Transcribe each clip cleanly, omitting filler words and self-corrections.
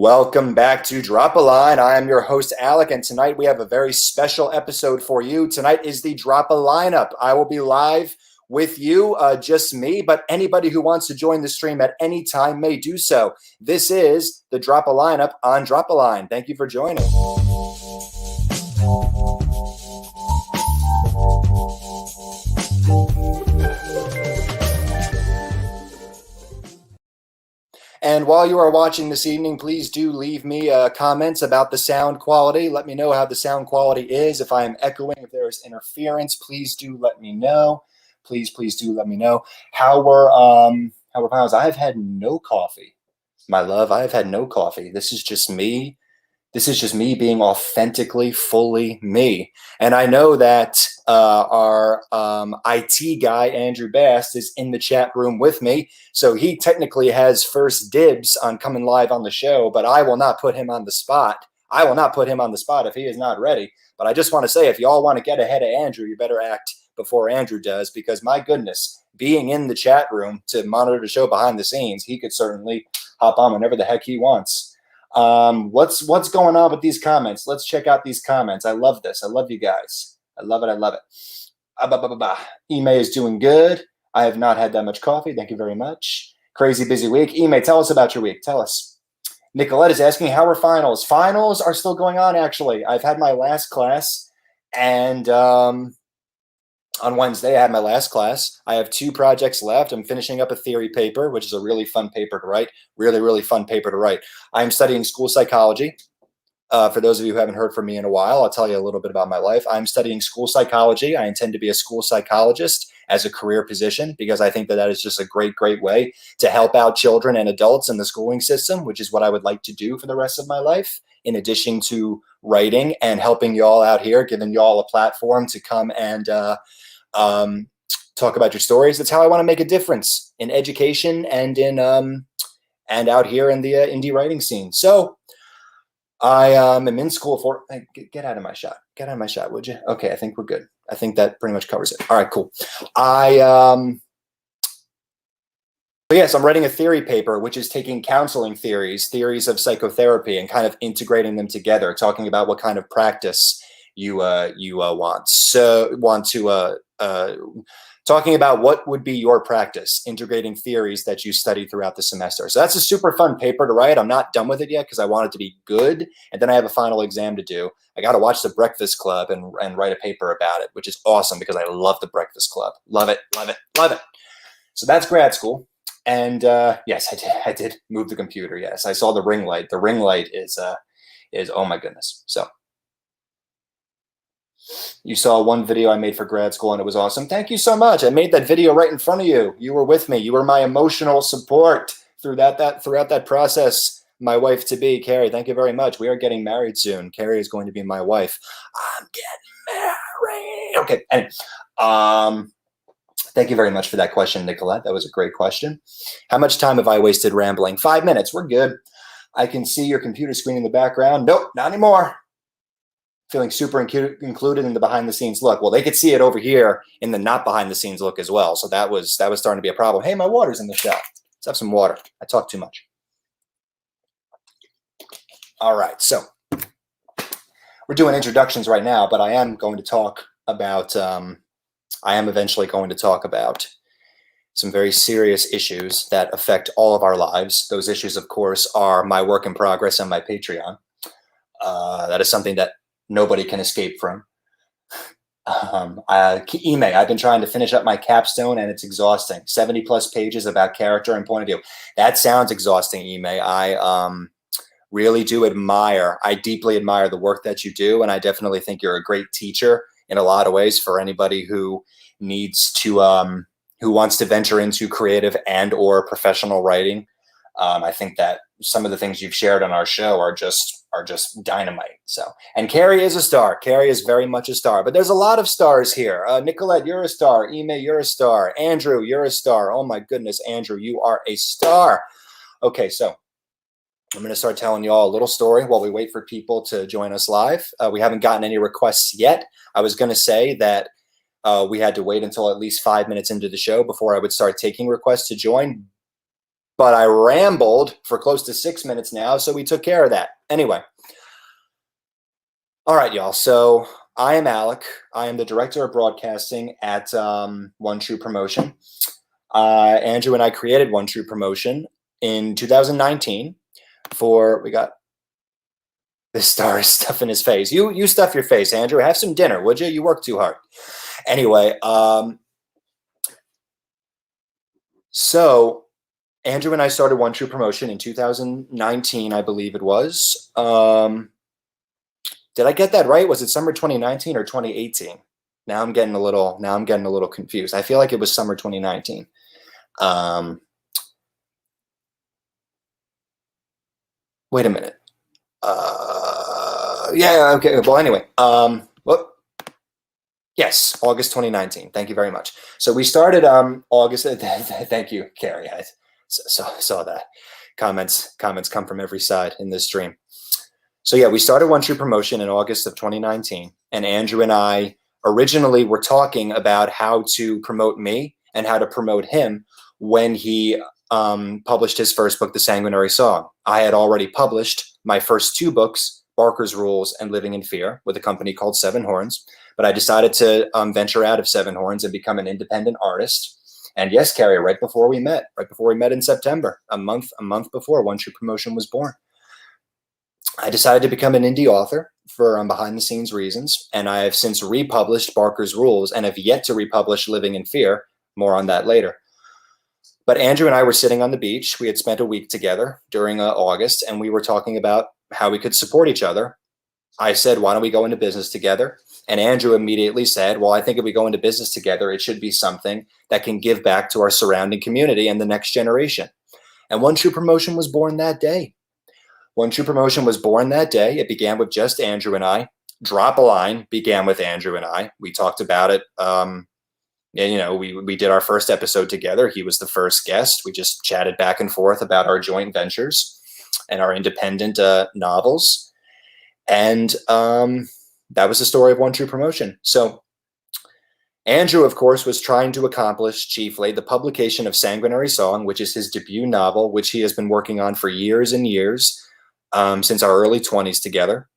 Welcome back to Drop a Line. I am your host, Alec, and tonight we have a very special episode for you. Tonight is the Drop a Lineup. I will be live with you, just me, but anybody who wants to join the stream at any time may do so. This is the Drop a Lineup on Drop a Line. Thank you for joining. And while you are watching this evening, please do leave me comments about the sound quality. Let me know how the sound quality is. If I am echoing, if there is interference, please do let me know. Please do let me know. How were finals? I've had no coffee, my love. I have had no coffee. This is just me. This is just me being authentically, fully me. And I know that our IT guy, Andrew Bast, is in the chat room with me. So he technically has first dibs on coming live on the show, but I will not put him on the spot. I will not put him on the spot if he is not ready. But I just want to say, if y'all want to get ahead of Andrew, you better act before Andrew does, because my goodness, being in the chat room to monitor the show behind the scenes, he could certainly hop on whenever the heck he wants. What's going on with these comments? Let's check out these comments. I love this. I love you guys. I love it. I love it. Ime is doing good. I have not had that much coffee. Thank you very much. Crazy busy week. Ime, tell us about your week. Tell us. Nicolette is asking, how are finals? Finals are still going on, actually. I've had my last class, and on Wednesday, I had my last class. I have 2 projects left. I'm finishing up a theory paper, which is a really fun paper to write. Really fun paper to write. I'm studying school psychology. For those of you who haven't heard from me in a while, I'll tell you a little bit about my life. I'm studying school psychology. I intend to be a school psychologist as a career position because I think that is just a great way to help out children and adults in the schooling system, which is what I would like to do for the rest of my life, in addition to writing and helping y'all out here, giving y'all a platform to come and talk about your stories. That's how I want to make a difference in education and in and out here in the indie writing scene. So I am in school for get out of my shot. Get out of my shot, would you? Okay, I think we're good. I think that pretty much covers it. All right, cool. Yes, I'm writing a theory paper, which is taking counseling theories of psychotherapy, and kind of integrating them together, talking about what kind of practice you want to talking about what would be your practice, integrating theories that you study throughout the semester. So that's a super fun paper to write. I'm not done with it yet because I want it to be good, and then I have a final exam to do. I got to watch The Breakfast Club and write a paper about it, which is awesome because I love The Breakfast Club. Love it. So that's grad school. And yes, I did move the computer. Yes, I saw the ring light. The ring light is oh my goodness. So you saw one video I made for grad school and it was awesome. Thank you so much. I made that video right in front of you. You were with me. You were my emotional support throughout that process. My wife to be, Carrie, thank you very much. We are getting married soon. Carrie is going to be my wife. I'm getting married. Okay. And thank you very much for that question, Nicolette. That was a great question. How much time have I wasted rambling? 5 minutes. We're good. I can see your computer screen in the background. Nope, not anymore. Feeling super included in the behind the scenes look. Well, they could see it over here in the not behind the scenes look as well. So that was starting to be a problem. Hey, my water's in the shop. Let's have some water. I talk too much. All right, so we're doing introductions right now, but I am going to talk about I am eventually going to talk about some very serious issues that affect all of our lives. Those issues, of course, are my work in progress and my Patreon. That is something that nobody can escape from. Ime, I've been trying to finish up my capstone and it's exhausting. 70 plus pages about character and point of view. That sounds exhausting, Ime. I really do admire, I deeply admire the work that you do. And I definitely think you're a great teacher in a lot of ways for anybody who needs to, who wants to venture into creative and or professional writing. I think that some of the things you've shared on our show are just dynamite. So, and Carrie is a star. Carrie is very much a star, but there's a lot of stars here. Nicolette, you're a star. Ime, you're a star. Andrew, you're a star. Oh my goodness, Andrew, you are a star. Okay, so I'm going to start telling you all a little story while we wait for people to join us live. We haven't gotten any requests yet. I was going to say that we had to wait until at least 5 minutes into the show before I would start taking requests to join. but I rambled for close to 6 minutes now, so we took care of that. Anyway. All right, y'all. So I am Alec. I am the director of broadcasting at One True Promotion. Andrew and I created One True Promotion in 2019 we got this star stuff in his face. You stuff your face, Andrew. Have some dinner, would you? You work too hard. Anyway, so Andrew and I started One True Promotion in 2019, I believe it was. Did I get that right? Was it summer 2019 or 2018? Now I'm getting a little confused. I feel like it was summer 2019. Wait a minute. Yeah, okay. Well, anyway, yes, August 2019. Thank you very much. So we started August. Thank you, Carrie. I saw that. Comments come from every side in this stream. So yeah, we started One True Promotion in August of 2019, and Andrew and I originally were talking about how to promote me and how to promote him when he published his first book, The Sanguinary Song. I had already published my first 2 books, Barker's Rules and Living in Fear, with a company called Seven Horns, but I decided to venture out of Seven Horns and become an independent artist. And yes, Carrie, right before we met in September, a month before One True Promotion was born, I decided to become an indie author for behind-the-scenes reasons, and I have since republished Barker's Rules and have yet to republish Living in Fear. More on that later. But Andrew and I were sitting on the beach. We had spent a week together during August, and we were talking about how we could support each other. I said, why don't we go into business together? And Andrew immediately said, well, I think if we go into business together, it should be something that can give back to our surrounding community and the next generation. And One True Promotion was born that day. One True Promotion was born that day. It began with just Andrew and I. Drop a Line began with Andrew and I. We talked about it. And, we did our first episode together. He was the first guest. We just chatted back and forth about our joint ventures and our independent novels. And that was the story of One True Promotion. So Andrew, of course, was trying to accomplish chiefly the publication of Sanguinary Song, which is his debut novel, which he has been working on for years and years. Since our early 20s together,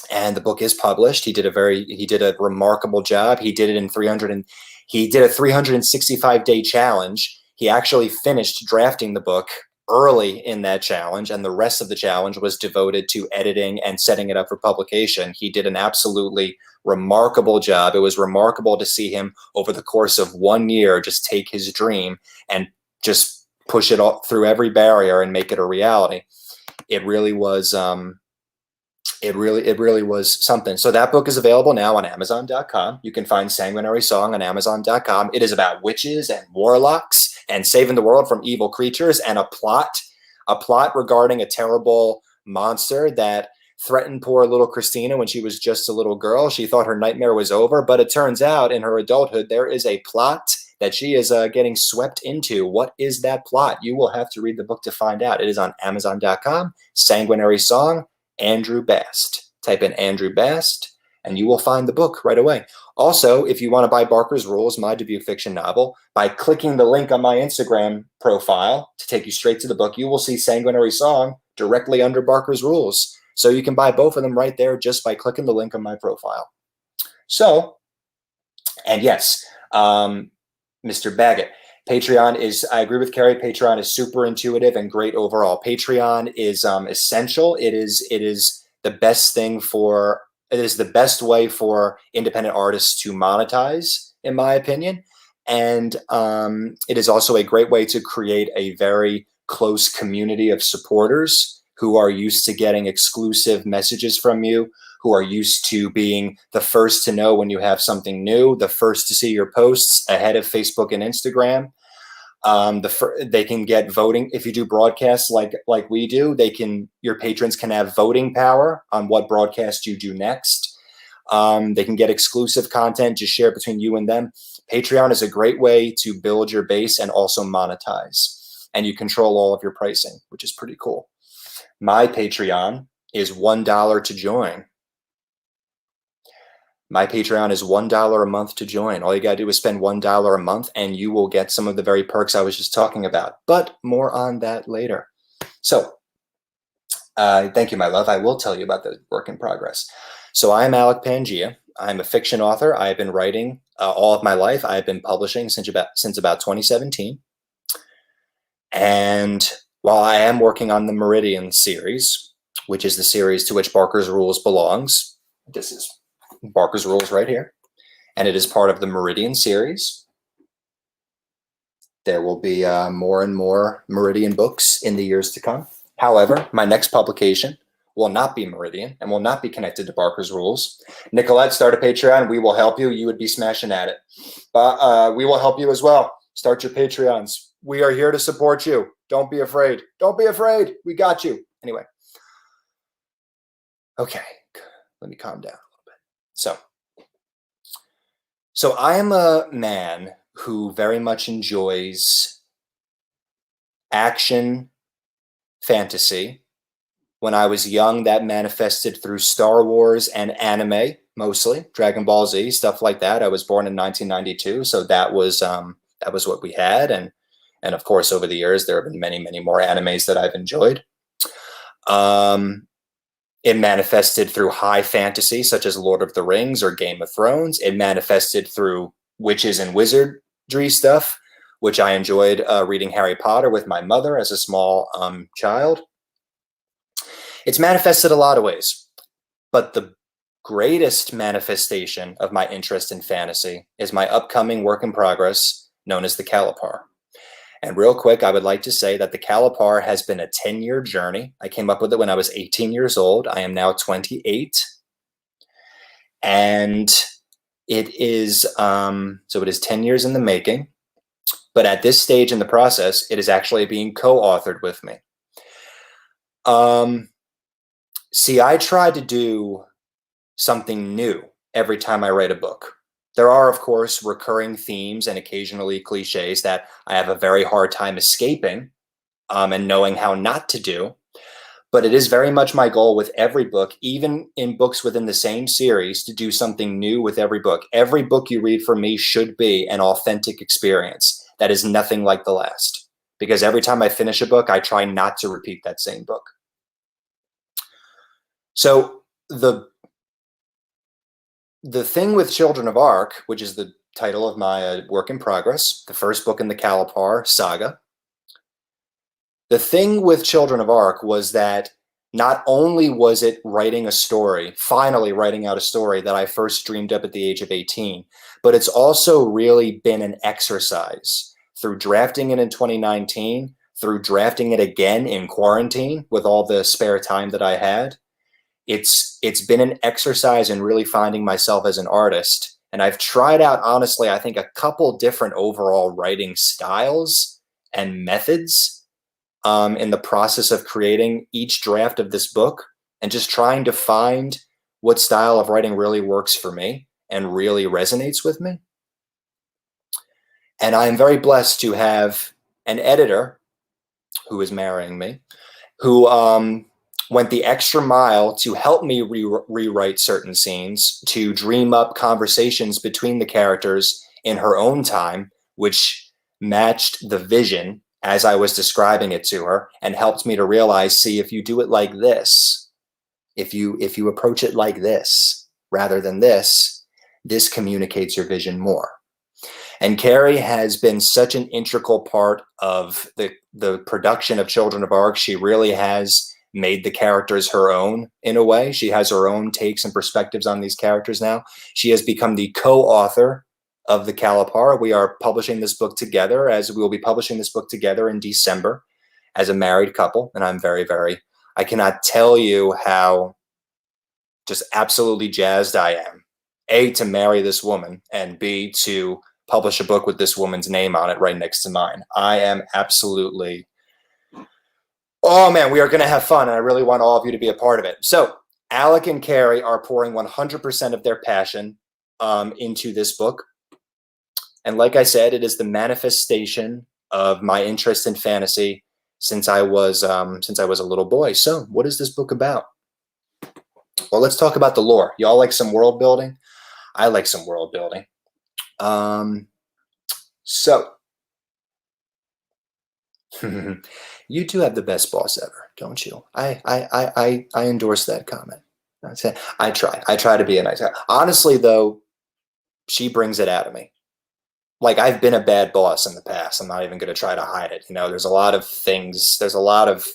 and the book is published. He did a remarkable job. He did it in 365-day challenge. He actually finished drafting the book early in that challenge, and the rest of the challenge was devoted to editing and setting it up for publication. He did an absolutely remarkable job. It was remarkable to see him over the course of 1 year just take his dream and just push it all through every barrier and make it a reality. It really was it really was something. So that book is available now on Amazon.com. You can find Sanguinary Song on Amazon.com. It is about witches and warlocks and saving the world from evil creatures, and a plot regarding a terrible monster that threatened poor little Christina when she was just a little girl. She thought her nightmare was over, but it turns out in her adulthood there is a plot that she is getting swept into. What is that plot? You will have to read the book to find out. It is on Amazon.com. Sanguinary Song, Andrew Bast. Type in Andrew Bast, and you will find the book right away. Also, if you want to buy Barker's Rules, my debut fiction novel, by clicking the link on my Instagram profile to take you straight to the book, you will see Sanguinary Song directly under Barker's Rules. So you can buy both of them right there just by clicking the link on my profile. So, and yes, Mr. Baggett, Patreon is, I agree with Carrie, Patreon is super intuitive and great overall. Patreon is essential. It is the best thing for, it is the best way for independent artists to monetize, in my opinion. And it is also a great way to create a very close community of supporters who are used to getting exclusive messages from you, who are used to being the first to know when you have something new, the first to see your posts ahead of Facebook and Instagram. They can get voting. If you do broadcasts like we do, your patrons can have voting power on what broadcast you do next. They can get exclusive content just share between you and them. Patreon is a great way to build your base and also monetize. And you control all of your pricing, which is pretty cool. My Patreon is $1 to join. My Patreon is $1 a month to join. All you gotta do is spend $1 a month and you will get some of the very perks I was just talking about. But more on that later. So, thank you, my love. I will tell you about the work in progress. So I am Alec Pangia. I'm a fiction author. I've been writing all of my life. I've been publishing since about 2017. And while I am working on the Meridian series, which is the series to which Barker's Rules belongs, this is Barker's Rules right here, and it is part of the Meridian series. There will be more and more Meridian books in the years to come. However, my next publication will not be Meridian and will not be connected to Barker's Rules. Nicolette, start a Patreon. We will help you. You would be smashing at it. But we will help you as well. Start your Patreons. We are here to support you. Don't be afraid. Don't be afraid. We got you. Anyway. Okay. Let me calm down a little bit. So I am a man who very much enjoys action fantasy. When I was young, that manifested through Star Wars and anime, mostly Dragon Ball Z, stuff like that. I was born in 1992, so that was what we had, and of course, over the years, there have been many, many more animes that I've enjoyed. It manifested through high fantasy, such as Lord of the Rings or Game of Thrones. It manifested through witches and wizardry stuff, which I enjoyed reading Harry Potter with my mother as a small child. It's manifested a lot of ways, but the greatest manifestation of my interest in fantasy is my upcoming work in progress known as the Kalapar. And real quick, I would like to say that the Kalapar has been a 10-year journey. I came up with it when I was 18 years old. I am now 28. And it is, so it is 10 years in the making. But at this stage in the process, it is actually being co-authored with me. See, I try to do something new every time I write a book. There are, of course, recurring themes and occasionally cliches that I have a very hard time escaping and knowing how not to do. But it is very much my goal with every book, even in books within the same series, to do something new with every book. Every book you read from me should be an authentic experience that is nothing like the last. Because every time I finish a book, I try not to repeat that same book. So the thing with Children of Arc, which is the title of my work in progress, the first book in the Kalapar saga, the thing with Children of Arc was that not only was it writing a story, finally writing out a story that I first dreamed up at the age of 18, but it's also really been an exercise through drafting it in 2019, through drafting it again in quarantine with all the spare time that I had. It's been an exercise in really finding myself as an artist. And I've tried out, honestly, I think a couple different overall writing styles and methods in the process of creating each draft of this book and just trying to find what style of writing really works for me and really resonates with me. And I am very blessed to have an editor who is marrying me, who went the extra mile to help me rewrite certain scenes, to dream up conversations between the characters in her own time, which matched the vision as I was describing it to her and helped me to realize, see, if you do it like this, if you approach it like this rather than this communicates your vision more. And Carrie has been such an integral part of the production of Children of Arc. She really has made the characters her own in a way. She has her own takes and perspectives on these characters now. She has become the co-author of the Kalapar. We are publishing this book together, as we will be publishing this book together in December as a married couple. And I'm very, very, I cannot tell you how just absolutely jazzed I am. A, to marry this woman, and B, to publish a book with this woman's name on it right next to mine. I am absolutely, oh man, we are going to have fun, and I really want all of you to be a part of it. So Alec and Carrie are pouring 100% of their passion into this book. And like I said, it is the manifestation of my interest in fantasy since I was a little boy. So what is this book about? Well, let's talk about the lore. Y'all like some world building? I like some world building. So you do have the best boss ever, don't you? I endorse that comment. I try to be a nice guy. Honestly, though, she brings it out of me. Like, I've been a bad boss in the past. I'm not even going to try to hide it. You know, there's a lot of things. There's a lot of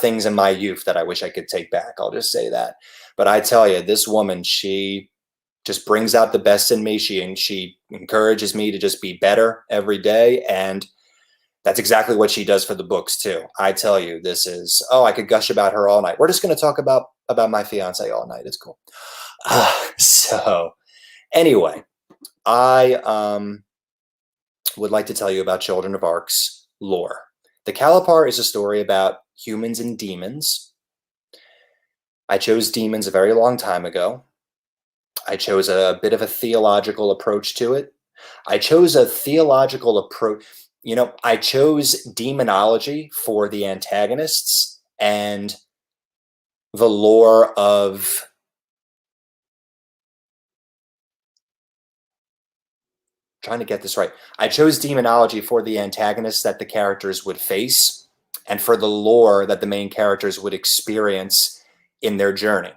things in my youth that I wish I could take back. I'll just say that. But I tell you, this woman, she just brings out the best in me. She encourages me to just be better every day, and that's exactly what she does for the books too. I tell you, this is, I could gush about her all night. We're just going to talk about my fiance all night. It's cool. So anyway, I would like to tell you about Children of Ark's lore. The Kalapar is a story about humans and demons. I chose demons a very long time ago. I chose a bit of a theological approach to it. I chose a theological approach. You know, I chose demonology for the antagonists and the lore of trying to get this right. I chose demonology for the antagonists that the characters would face and for the lore that the main characters would experience in their journey.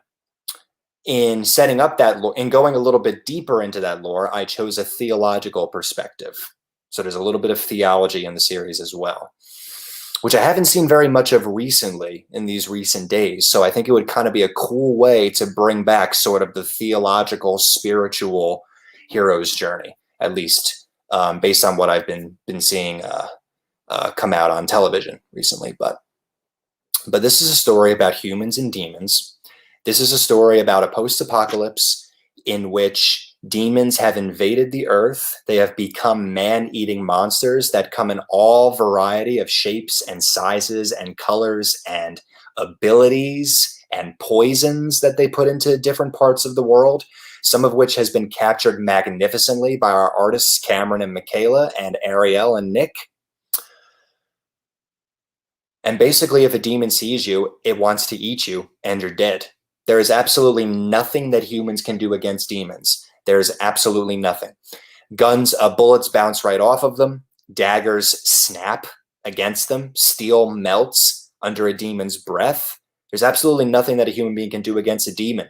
In setting up that lore, in going a little bit deeper into that lore, I chose a theological perspective. So there's a little bit of theology in the series as well, which I haven't seen very much of recently in these recent days. So I think it would kind of be a cool way to bring back sort of the theological, spiritual hero's journey, at least based on what I've been seeing come out on television recently. But this is a story about humans and demons. This is a story about a post-apocalypse in which demons have invaded the earth. They have become man-eating monsters that come in all variety of shapes and sizes and colors and abilities and poisons that they put into different parts of the world, some of which has been captured magnificently by our artists Cameron and Michaela and Ariel and Nick. And basically, if a demon sees you, it wants to eat you and you're dead. There is absolutely nothing that humans can do against demons. There's absolutely nothing. Guns, bullets bounce right off of them. Daggers snap against them. Steel melts under a demon's breath. There's absolutely nothing that a human being can do against a demon,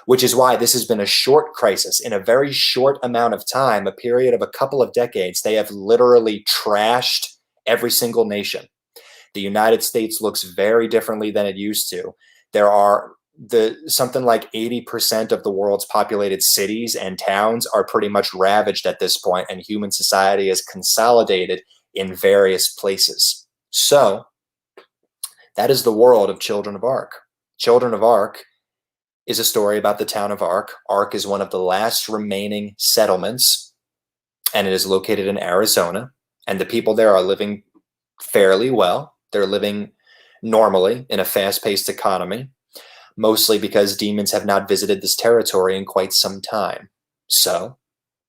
which is why this has been a short crisis. In a very short amount of time, a period of a couple of decades, they have literally trashed every single nation. The United States looks very differently than it used to. There are something like 80% of the world's populated cities and towns are pretty much ravaged at this point, and human society is consolidated in various places. So that is the world of Children of Ark. Children of Ark is a story about the town of Ark. Ark is one of the last remaining settlements, and it is located in Arizona, and the people there are living fairly well. They're living normally in a fast-paced economy, mostly because demons have not visited this territory in quite some time. So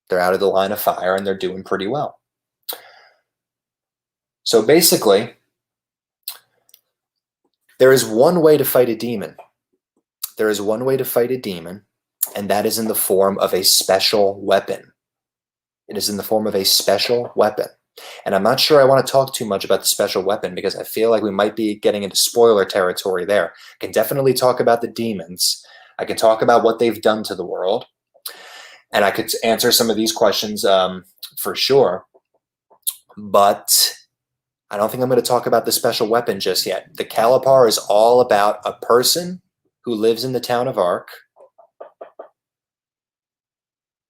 they're out of the line of fire and they're doing pretty well. So basically, there is one way to fight a demon. There is one way to fight a demon, and that is in the form of a special weapon. It is in the form of a special weapon. And I'm not sure I want to talk too much about the special weapon because I feel like we might be getting into spoiler territory there. I can definitely talk about the demons. I can talk about what they've done to the world. And I could answer some of these questions for sure. But I don't think I'm going to talk about the special weapon just yet. The Kalapar is all about a person who lives in the town of Ark,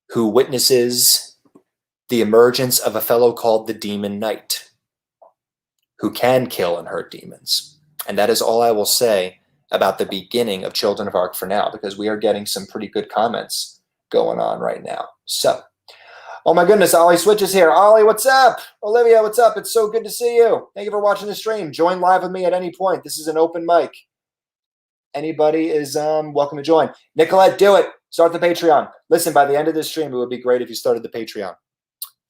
who witnesses the emergence of a fellow called the Demon Knight, who can kill and hurt demons. And that is all I will say about the beginning of Children of Ark for now, because we are getting some pretty good comments going on right now. So, oh my goodness, Ollie Switch is here. Ollie, what's up? Olivia, what's up? It's so good to see you. Thank you for watching the stream. Join live with me at any point. This is an open mic. Anybody is welcome to join. Nicolette, do it. Start the Patreon. Listen, by the end of this stream, it would be great if you started the Patreon.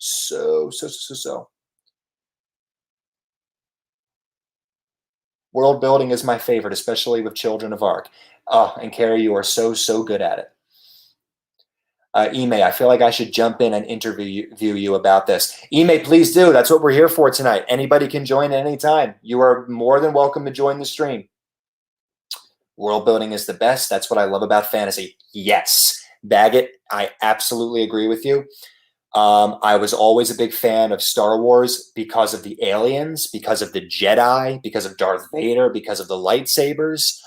So. World building is my favorite, especially with Children of Ark. Oh, and Carrie, you are so good at it. Ime, I feel like I should jump in and interview you about this. Ime, please do. That's what we're here for tonight. Anybody can join at any time. You are more than welcome to join the stream. World building is the best. That's what I love about fantasy. Yes. Baggett, I absolutely agree with you. I was always a big fan of Star Wars because of the aliens, because of the Jedi, because of Darth Vader, because of the lightsabers.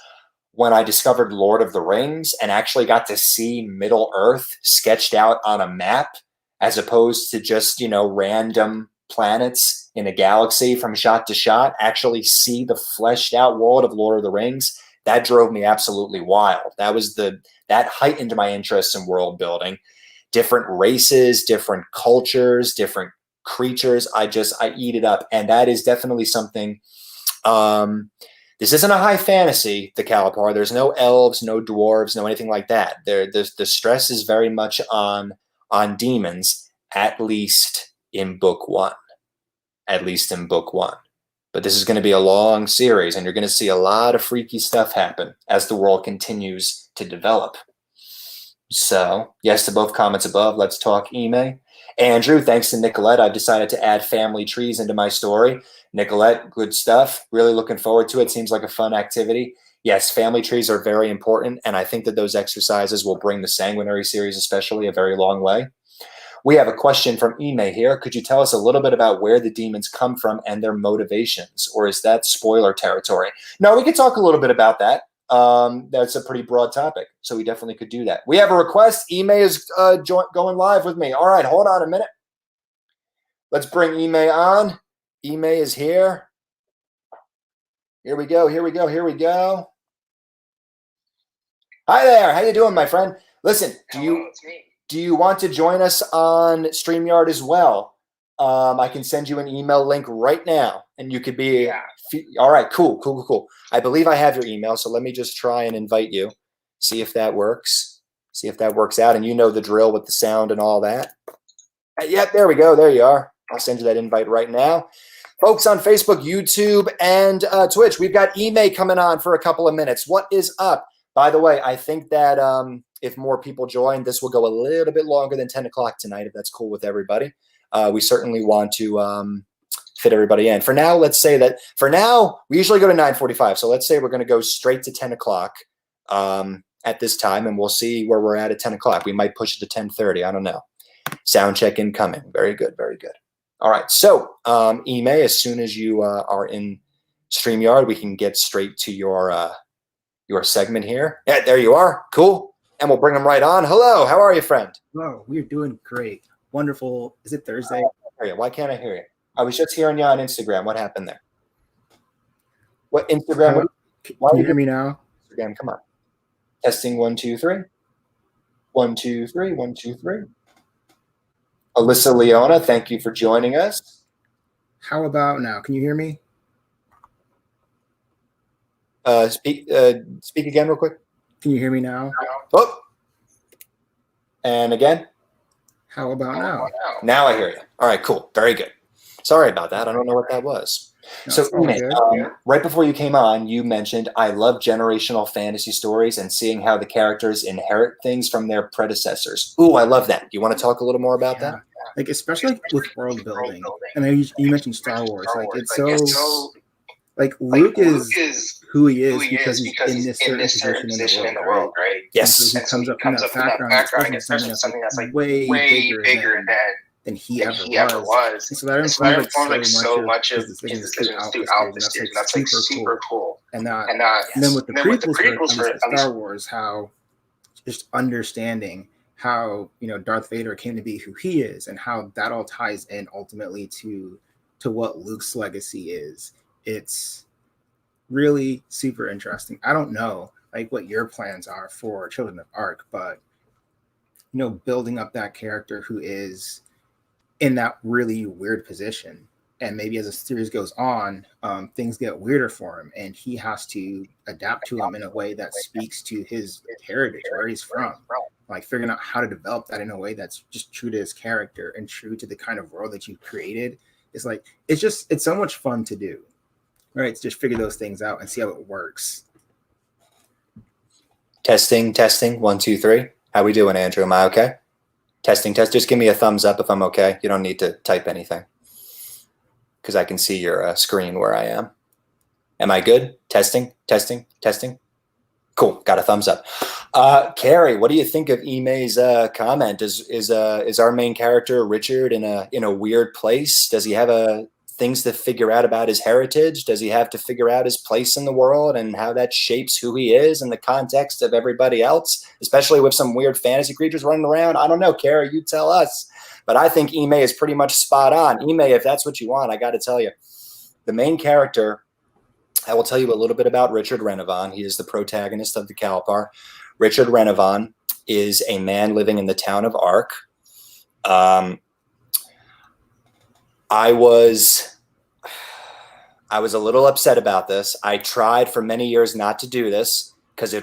When I discovered Lord of the Rings and actually got to see Middle Earth sketched out on a map, as opposed to just, random planets in a galaxy from shot to shot, actually see the fleshed out world of Lord of the Rings, that drove me absolutely wild. That heightened my interest in world building. Different races, different cultures, different creatures. I eat it up. And that is definitely something. This isn't a high fantasy, the Kalapar. There's no elves, no dwarves, no anything like that. The stress is very much on demons, at least in book one. At least in book one. But this is going to be a long series, and you're going to see a lot of freaky stuff happen as the world continues to develop. So, yes to both comments above. Let's talk Ime. Andrew, thanks to Nicolette, I've decided to add family trees into my story. Nicolette, good stuff. Really looking forward to it. Seems like a fun activity. Yes, family trees are very important, and I think that those exercises will bring the Sanguinary series especially a very long way. We have a question from Ime here. Could you tell us a little bit about where the demons come from and their motivations, or is that spoiler territory? No, we could talk a little bit about that. That's a pretty broad topic, so we definitely could do that. We have a request. Ime is going live with me. All right, hold on a minute. Let's bring Ime on. Ime is here. Here we go. Here we go. Here we go. Hi there. How you doing, my friend? Listen, do you want to join us on StreamYard as well? I can send you an email link right now, and you could be. Yeah. All right, cool. I believe I have your email, so let me just try and invite you. See if that works. See if that works out, and you know the drill with the sound and all that. Yep, there we go. There you are. I'll send you that invite right now. Folks on Facebook, YouTube, and Twitch, we've got Ime coming on for a couple of minutes. What is up? By the way, I think that if more people join, this will go a little bit longer than 10 o'clock tonight, if that's cool with everybody. We certainly want to fit everybody in. For now, let's say that for now, we usually go to 9:45. So let's say we're going to go straight to 10 o'clock at this time, and we'll see where we're at 10 o'clock. We might push it to 10:30. I don't know. Sound check incoming. Very good. Very good. All right. So, Ime, as soon as you are in StreamYard, we can get straight to your segment here. Yeah, there you are. Cool. And we'll bring them right on. Hello. How are you, friend? Hello. We're doing great. Wonderful. Is it Thursday? Why can't I hear you? I was just hearing you on Instagram. What happened there? What Instagram? Can you hear me now? Instagram, come on. Testing 1, 2, 3. 1, 2, 3. 1, 2, 3. Alyssa Leona, thank you for joining us. How about now? Can you hear me? Speak again real quick. Can you hear me now? Oh. And again. How about now? Now I hear you. All right, cool. Very good. Sorry about that. I don't know what that was. No, so, right before you came on, you mentioned, I love generational fantasy stories and seeing how the characters inherit things from their predecessors. Ooh, I love that. Do you want to talk a little more about that? Like, especially with world building. And you mentioned Star Wars. Like, it's so... Like, Luke is who he is because he's in this certain position in the world, right? Yes. And so he comes up from that background, especially something that's like way bigger than he ever was. And so that informs so much of his decisions throughout this series. That's like super cool. And then with the prequels for Star Wars, how just understanding how, Darth Vader came to be who he is and how that all ties in ultimately to what Luke's legacy is. It's really super interesting. I don't know like what your plans are for Children of Arc, but building up that character who is in that really weird position, and maybe as the series goes on, things get weirder for him, and he has to adapt to them in a way that speaks to his heritage, where he's from. Like figuring out how to develop that in a way that's just true to his character and true to the kind of world that you've created. It's so much fun to do. Right, to just figure those things out and see how it works. Testing. 1, 2, 3. How we doing, Andrew? Am I okay? Testing, test. Just give me a thumbs up if I'm okay. You don't need to type anything because I can see your screen where I am. Am I good? Testing, testing, testing. Cool. Got a thumbs up. Carrie, what do you think of Ime's comment? Is our main character Richard in a weird place? Does he have things to figure out about his heritage? Does he have to figure out his place in the world and how that shapes who he is in the context of everybody else, especially with some weird fantasy creatures running around? I don't know, Carrie, you tell us. But I think Ime is pretty much spot on. Ime, if that's what you want, I got to tell you, the main character, I will tell you a little bit about Richard Renovan. He is the protagonist of the Kalpar. Richard Renovan is a man living in the town of Ark. I was a little upset about this. I tried for many years not to do this because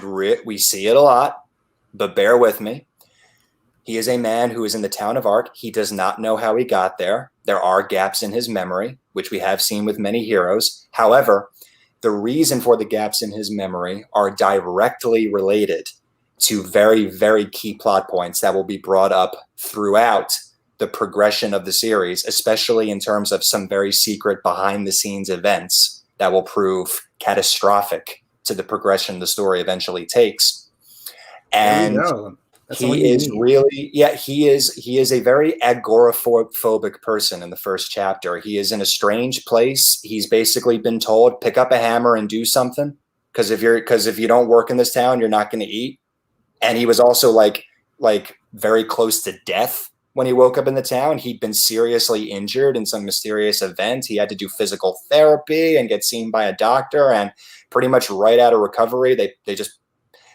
we see it a lot, but bear with me. He is a man who is in the town of Ark. He does not know how he got there. There are gaps in his memory, which we have seen with many heroes. However, the reason for the gaps in his memory are directly related to very, very key plot points that will be brought up throughout the progression of the series, especially in terms of some very secret behind-the-scenes events that will prove catastrophic to the progression the story eventually takes. And he is really, he is a very agoraphobic person in the first chapter. He is in a strange place. He's basically been told, pick up a hammer and do something. Because if you don't work in this town, you're not going to eat. And he was also like very close to death when he woke up in the town. He'd been seriously injured in some mysterious event. He had to do physical therapy and get seen by a doctor. And pretty much right out of recovery, they just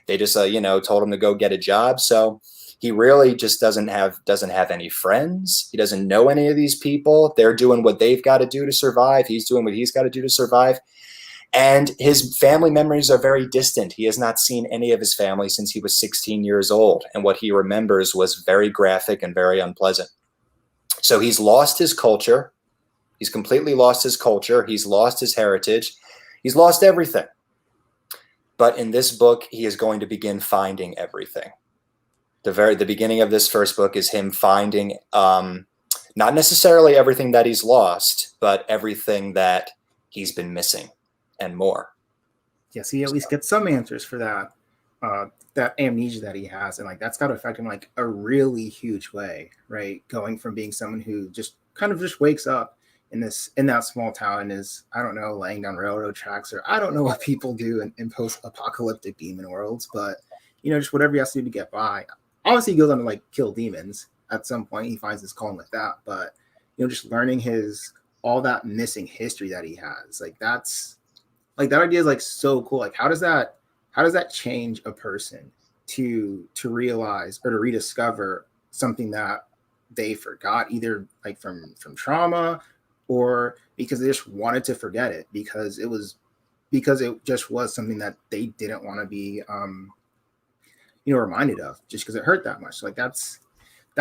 told him to go get a job. So he really just doesn't have any friends. He doesn't know any of these people. They're doing what they've got to do to survive. He's doing what he's got to do to survive. And his family memories are very distant. He has not seen any of his family since he was 16 years old. And what he remembers was very graphic and very unpleasant. So he's lost his culture. He's completely lost his culture. He's lost his heritage. He's lost everything. But in this book, he is going to begin finding everything. The beginning of this first book is him finding not necessarily everything that he's lost, but everything that he's been missing and more. Yes, he at least gets some answers for that amnesia that he has, and that's got to affect him a really huge way, right? Going from being someone who just kind of just wakes up in that small town and is, I don't know, laying down railroad tracks, or I don't know what people do in post-apocalyptic demon worlds, but just whatever he has to do to get by. Obviously, he goes on to kill demons at some point. He finds his calling with that, but just learning all that missing history that he has, that's that idea is so cool. How does that change a person to realize or to rediscover something that they forgot, either from trauma or because they just wanted to forget it because it just was something that they didn't want to be reminded of, just because it hurt that much. That's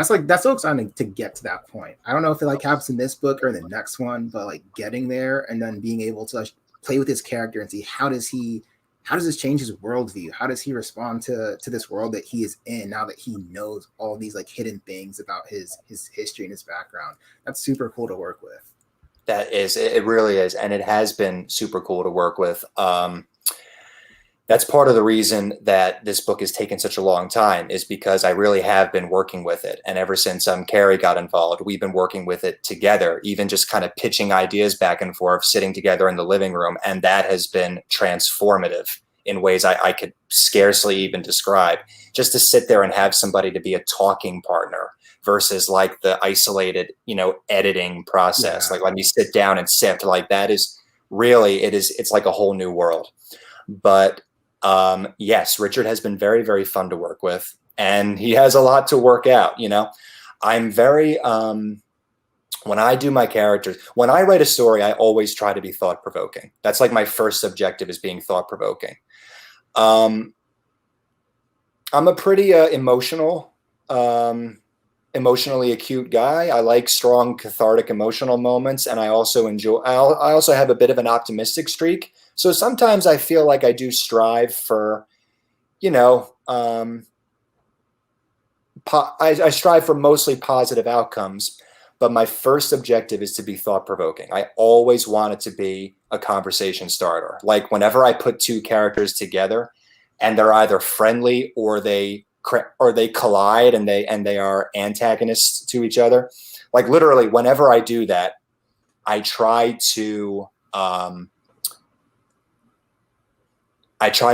so exciting to get to that point. I don't know if it happens in this book or in the next one, but getting there and then being able to play with his character and see how does this change his worldview? How does he respond to this world that he is in now that he knows all these hidden things about his history and his background? That's super cool to work with. It really is. And it has been super cool to work with. That's part of the reason that this book has taken such a long time, is because I really have been working with it. And ever since Carrie got involved, we've been working with it together, even just kind of pitching ideas back and forth, sitting together in the living room. And that has been transformative in ways I could scarcely even describe. Just to sit there and have somebody to be a talking partner versus the isolated, editing process. Yeah. Let me sit down and sift. That is really, it's like a whole new world. But yes, Richard has been very, very fun to work with, and he has a lot to work out. I'm very, when I do my characters, when I write a story, I always try to be thought-provoking. That's my first objective, is being thought-provoking. I'm a pretty emotionally acute guy. I like strong, cathartic, emotional moments, and I also have a bit of an optimistic streak. So sometimes I feel I do strive for, I strive for mostly positive outcomes, but my first objective is to be thought-provoking. I always want it to be a conversation starter. Like whenever I put two characters together and they're either friendly or they collide and they are antagonists to each other, like literally whenever I do that, I try to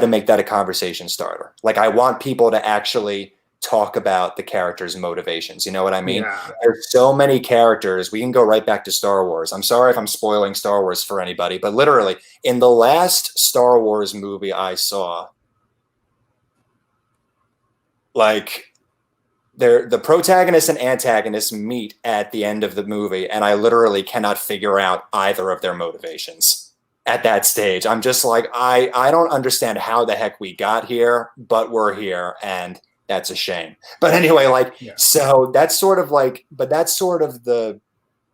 make that a conversation starter. Like I want people to actually talk about the characters' motivations. You know what I mean? Yeah. There's so many characters. We can go right back to Star Wars. I'm sorry if I'm spoiling Star Wars for anybody, but literally in the last Star Wars movie I saw, like the protagonist and antagonist meet at the end of the movie, and I literally cannot figure out either of their motivations at that stage. I'm just like, I don't understand how the heck we got here, but we're here, and that's a shame. But anyway, so that's sort of the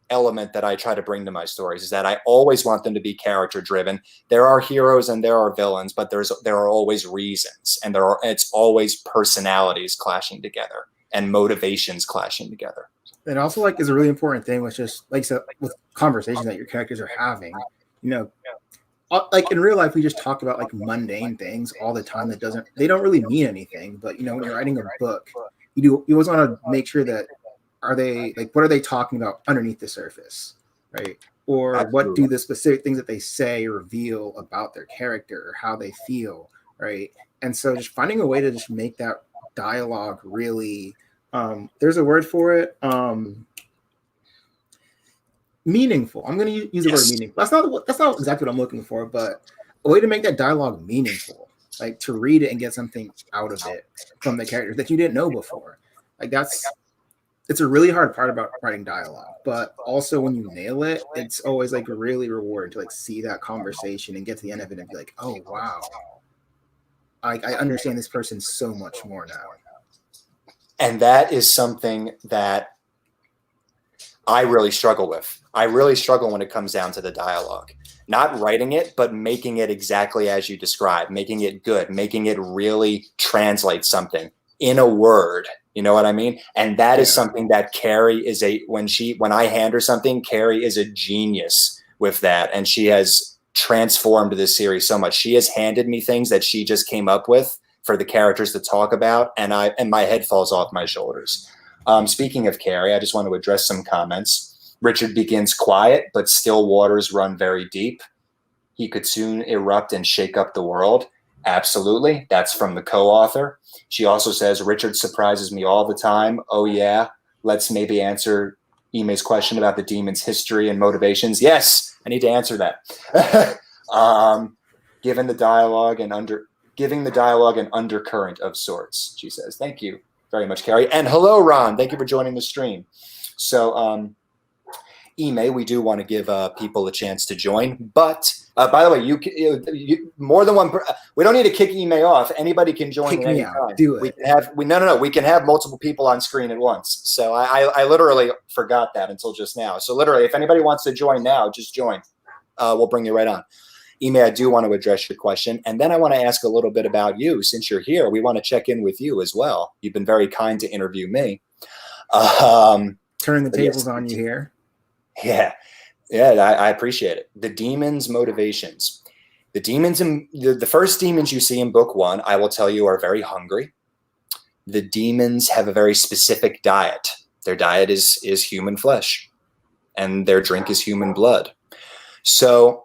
element that I try to bring to my stories, is that I always want them to be character driven. There are heroes and there are villains, but there are always reasons, and it's always personalities clashing together and motivations clashing together. And also is a really important thing, which is with conversations that your characters are having, in real life, we just talk about mundane things all the time they don't really mean anything. But when you're writing a book, you always want to make sure that what are they talking about underneath the surface, right? Or Absolutely. What do the specific things that they say reveal about their character or how they feel, right? And so just finding a way to just make that dialogue really, there's a word for it, meaningful. I'm going to use the word meaningful. That's not exactly what I'm looking for, but a way to make that dialogue meaningful, to read it and get something out of it from the characters that you didn't know before. It's a really hard part about writing dialogue, but also when you nail it, it's always really rewarding to see that conversation and get to the end of it and be like, oh wow, I understand this person so much more now. And that is something that I really struggle with. I really struggle when it comes down to the dialogue. Not writing it, but making it exactly as you described, making it good, making it really translate something in a word. You know what I mean? And that is something that Carrie is when I hand her something, Carrie is a genius with that. And she has transformed this series so much. She has handed me things that she just came up with for the characters to talk about. And my head falls off my shoulders. Speaking of Carrie, I just want to address some comments. Richard begins quiet, but still waters run very deep. He could soon erupt and shake up the world. Absolutely. That's from the co-author. She also says, Richard surprises me all the time. Oh, yeah. Let's maybe answer Ime's question about the demon's history and motivations. Yes, I need to answer that. Giving the dialogue an undercurrent of sorts, she says. Thank you very much, Carrie. And hello, Ron. Thank you for joining the stream. So, Ime, we do want to give people a chance to join. But by the way, you more than one. We don't need to kick Ime off. Anybody can join kick at any me time. Out. Do it. We can have multiple people on screen at once. So I literally forgot that until just now. So literally, if anybody wants to join now, just join. We'll bring you right on. Ime, I do want to address your question. And then I want to ask a little bit about you. Since you're here, we want to check in with you as well. You've been very kind to interview me. Turning the tables on you here. Yeah, I appreciate it. The demon's motivations. The demons the first demons you see in book 1, I will tell you, are very hungry. The demons have a very specific diet. Their diet is human flesh, and their drink is human blood. So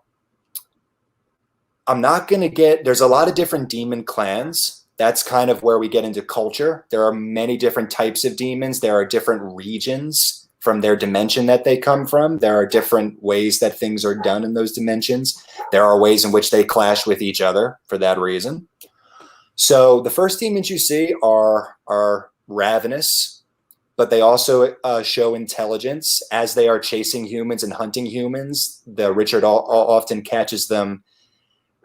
I'm not going to there's a lot of different demon clans. That's kind of where we get into culture. There are many different types of demons. There are different regions from their dimension that they come from. There are different ways that things are done in those dimensions. There are ways in which they clash with each other for that reason. So the first demons you see are ravenous, but they also show intelligence as they are chasing humans and hunting humans. Richard often catches them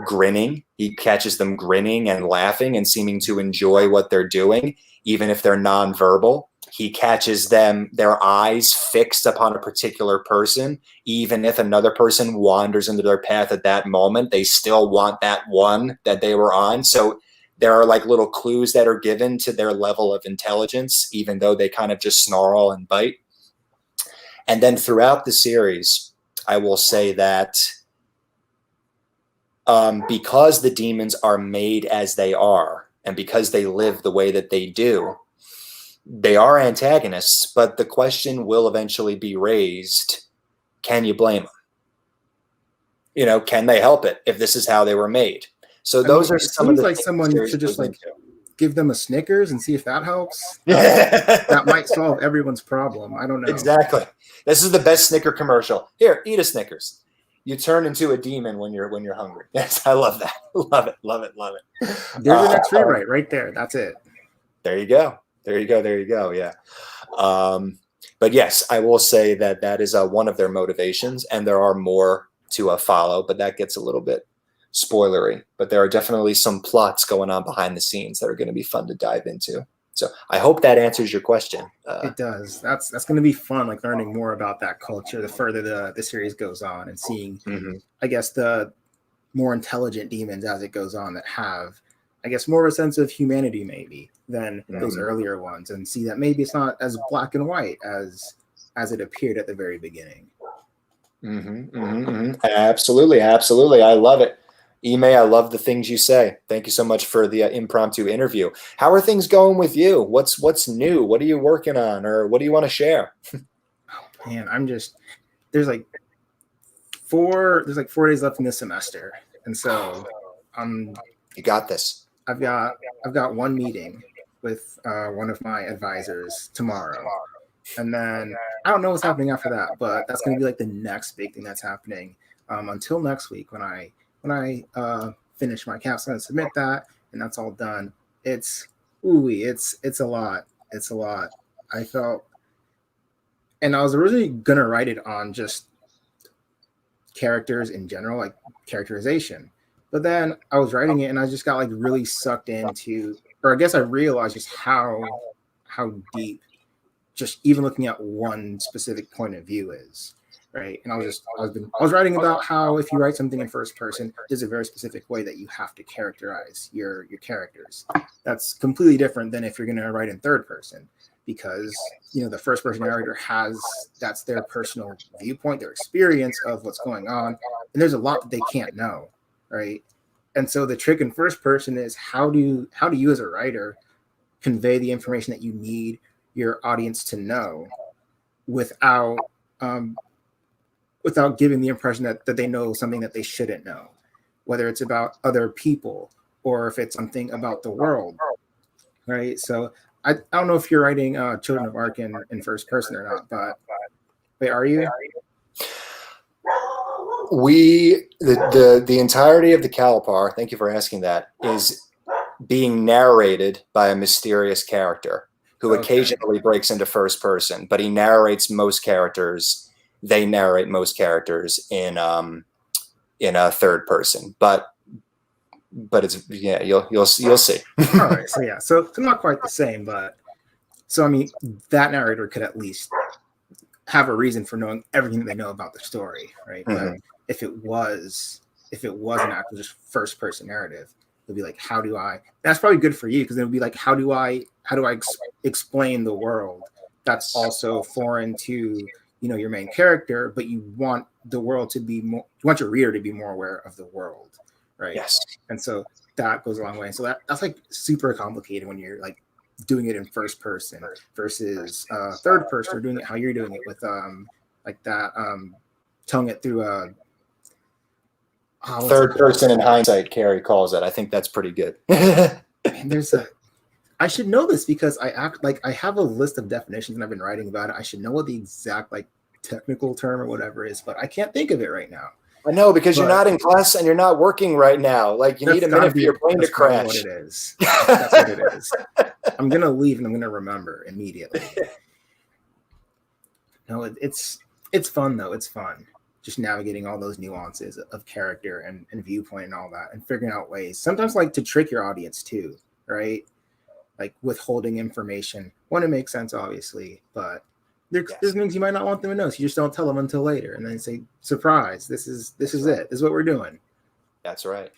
grinning. He catches them grinning and laughing and seeming to enjoy what they're doing, even if they're nonverbal. He catches their eyes fixed upon a particular person. Even if another person wanders into their path at that moment, they still want that one that they were on. So there are like little clues that are given to their level of intelligence, even though they kind of just snarl and bite. And then throughout the series, I will say that because the demons are made as they are, and because they live the way that they do, they are antagonists, but the question will eventually be raised, can you blame them? You know, can they help it if this is how they were made? So those are some of the things. Like someone should just like give them a Snickers and see if that helps. That might solve everyone's problem. I don't know. Exactly. This is the best Snicker commercial. Here, eat a Snickers. You turn into a demon when you're hungry. Yes, I love that. Love it. Love it. Love it. There's your next rewrite right there. That's it. There you go. There you go. There you go. Yeah. But yes, I will say that that is one of their motivations, and there are more to follow, but that gets a little bit spoilery. But there are definitely some plots going on behind the scenes that are going to be fun to dive into. So I hope that answers your question. It does. That's going to be fun, like learning more about that culture the further the series goes on, and seeing, I guess, the more intelligent demons as it goes on that have, I guess, more of a sense of humanity maybe than those earlier ones, and see that maybe it's not as black and white as it appeared at the very beginning. Absolutely. Absolutely. I love it. Ime, I love the things you say. Thank you so much for the impromptu interview. How are things going with you? What's new? What are you working on, or what do you want to share? Oh, man, there's like 4 days left in this semester, and so you got this. I've got one meeting with one of my advisors tomorrow, and then I don't know what's happening after that, but that's going to be like the next big thing that's happening until next week when I finish my capstone and submit that, and that's all done. It's a lot. It's a lot. I felt, and I was originally gonna write it on just characters in general, like characterization, but then I was writing it and I just got like really sucked into, or I guess I realized just how deep just even looking at one specific point of view is. Right. And I was writing about how if you write something in first person, there's a very specific way that you have to characterize your characters. That's completely different than if you're going to write in third person, because, you know, the first person narrator that's their personal viewpoint, their experience of what's going on. And there's a lot that they can't know. Right. And so the trick in first person is how do you as a writer convey the information that you need your audience to know without giving the impression that they know something that they shouldn't know, whether it's about other people or if it's something about the world, right? So I don't know if you're writing Children of Ark in first person or not, but wait, are you? The entirety of the Kalapar, thank you for asking that, is being narrated by a mysterious character who occasionally breaks into first person, but he narrates most characters. They narrate most characters in a third person, but it's you'll see. All right, so it's not quite the same, but so I mean that narrator could at least have a reason for knowing everything that they know about the story, right? But if it was an actual just first person narrative, it'd be like, how do I? That's probably good for you, because it would be like, how do I explain the world that's also foreign to, you know, your main character, but you want the world to be more, you want your reader to be more aware of the world, right? Yes. And so that goes a long way. So that's like super complicated when you're like doing it in first person versus third person, or doing it how you're doing it with like that telling it through third person in hindsight, Carrie calls it. I think that's pretty good. And I should know this because I have a list of definitions and I've been writing about it. I should know what the exact like technical term or whatever is, but I can't think of it right now. I know, because you're not in class and you're not working right now. Like, you need a minute for your brain to crash. What it is. That's what it is. I'm gonna leave and I'm gonna remember immediately. No, it's fun though. It's fun just navigating all those nuances of character and viewpoint and all that, and figuring out ways sometimes like to trick your audience too, right? Like withholding information when it makes sense, obviously, but there's things you might not want them to know, so you just don't tell them until later, and then say, "Surprise! This is it. This is what we're doing." That's right.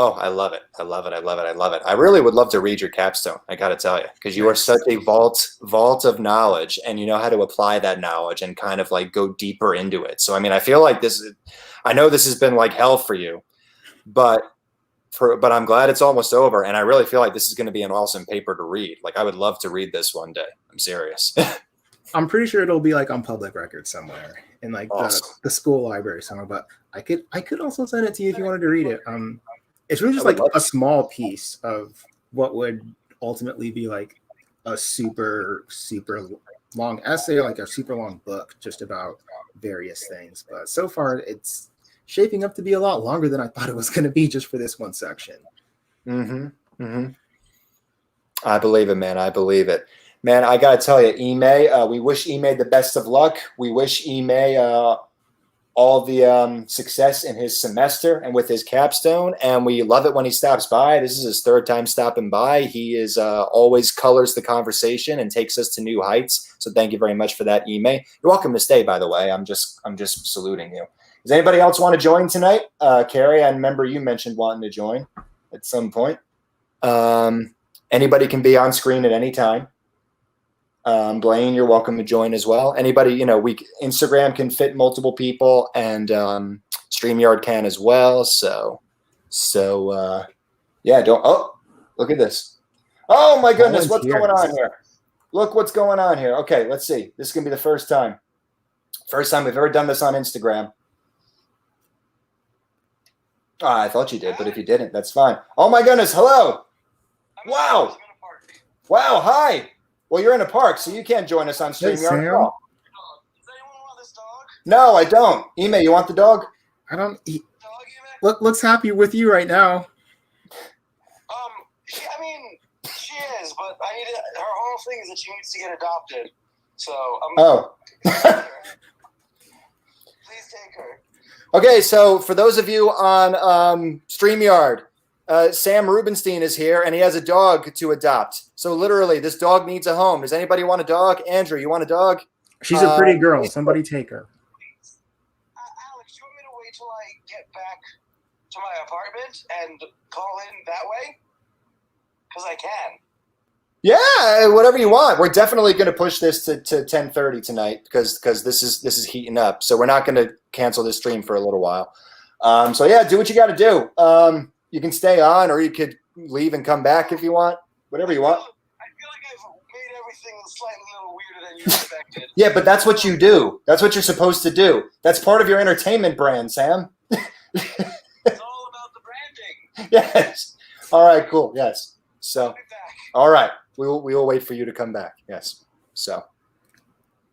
Oh, I love it. I love it. I love it. I love it. I really would love to read your capstone. I got to tell you, because you are such a vault of knowledge, and you know how to apply that knowledge and kind of like go deeper into it. So, I mean, I feel like I know this has been like hell for you, but I'm glad it's almost over. And I really feel like this is going to be an awesome paper to read. Like, I would love to read this one day. I'm serious. I'm pretty sure it'll be like on public record somewhere in like the school library somewhere, but I could also send it to you if you wanted to read it. It's really just like a small piece of what would ultimately be like a super, super long essay, like a super long book just about various things. But so far, it's shaping up to be a lot longer than I thought it was going to be just for this one section. Mm-hmm. Mm-hmm. I believe it, man. I believe it. Man, I got to tell you, Ime, we wish Ime the best of luck. We wish Ime all the success in his semester and with his capstone. And we love it when he stops by. This is his third time stopping by. He is always colors the conversation and takes us to new heights. So thank you very much for that, Ime. You're welcome to stay, by the way. I'm just saluting you. Does anybody else want to join tonight? Carrie, I remember you mentioned wanting to join at some point. Anybody can be on screen at any time. Blaine, you're welcome to join as well. Anybody, Instagram can fit multiple people, and StreamYard can as well. So yeah, look at this. Oh my goodness, what's going on here? Look what's going on here. Okay, let's see. This is gonna be the first time we've ever done this on Instagram. Oh, I thought you did, but if you didn't, that's fine. Oh my goodness, hello. Wow. Wow, hi. Well, you're in a park, so you can't join us on StreamYard at all. Does anyone want this dog? No, I don't. Ime, you want the dog? I don't. Looks happy with you right now. I mean, she is, but her whole thing is that she needs to get adopted. So please take her. Okay, so for those of you on StreamYard, Sam Rubenstein is here, and he has a dog to adopt. So literally, this dog needs a home. Does anybody want a dog? Andrew, you want a dog? She's a pretty girl. Somebody take her. Alex, do you want me to wait till I get back to my apartment and call in that way? Because I can. Yeah, whatever you want. We're definitely going to push this to 10:30 tonight because this is heating up. So we're not going to cancel this stream for a little while. So yeah, do what you got to do. You can stay on, or you could leave and come back if you want. Whatever you want. I feel like I've made everything slightly a little weirder than you expected. Yeah, but that's what you do. That's what you're supposed to do. That's part of your entertainment brand, Sam. It's all about the branding. Yes. All right, cool. Yes. So, all right. We will wait for you to come back. Yes. So.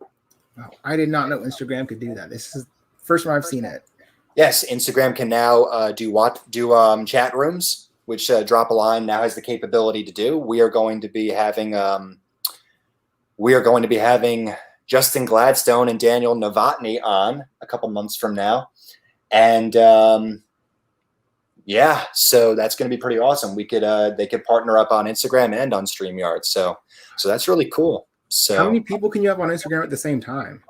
Oh, I did not know Instagram could do that. This is the first time I've seen it. Yes, Instagram can now do chat rooms, which Drop a Line now has the capability to do. We are going to be having Justin Gladstone and Daniel Novotny on a couple months from now, and yeah, so that's going to be pretty awesome. They could partner up on Instagram and on StreamYard, so that's really cool. So how many people can you have on Instagram at the same time?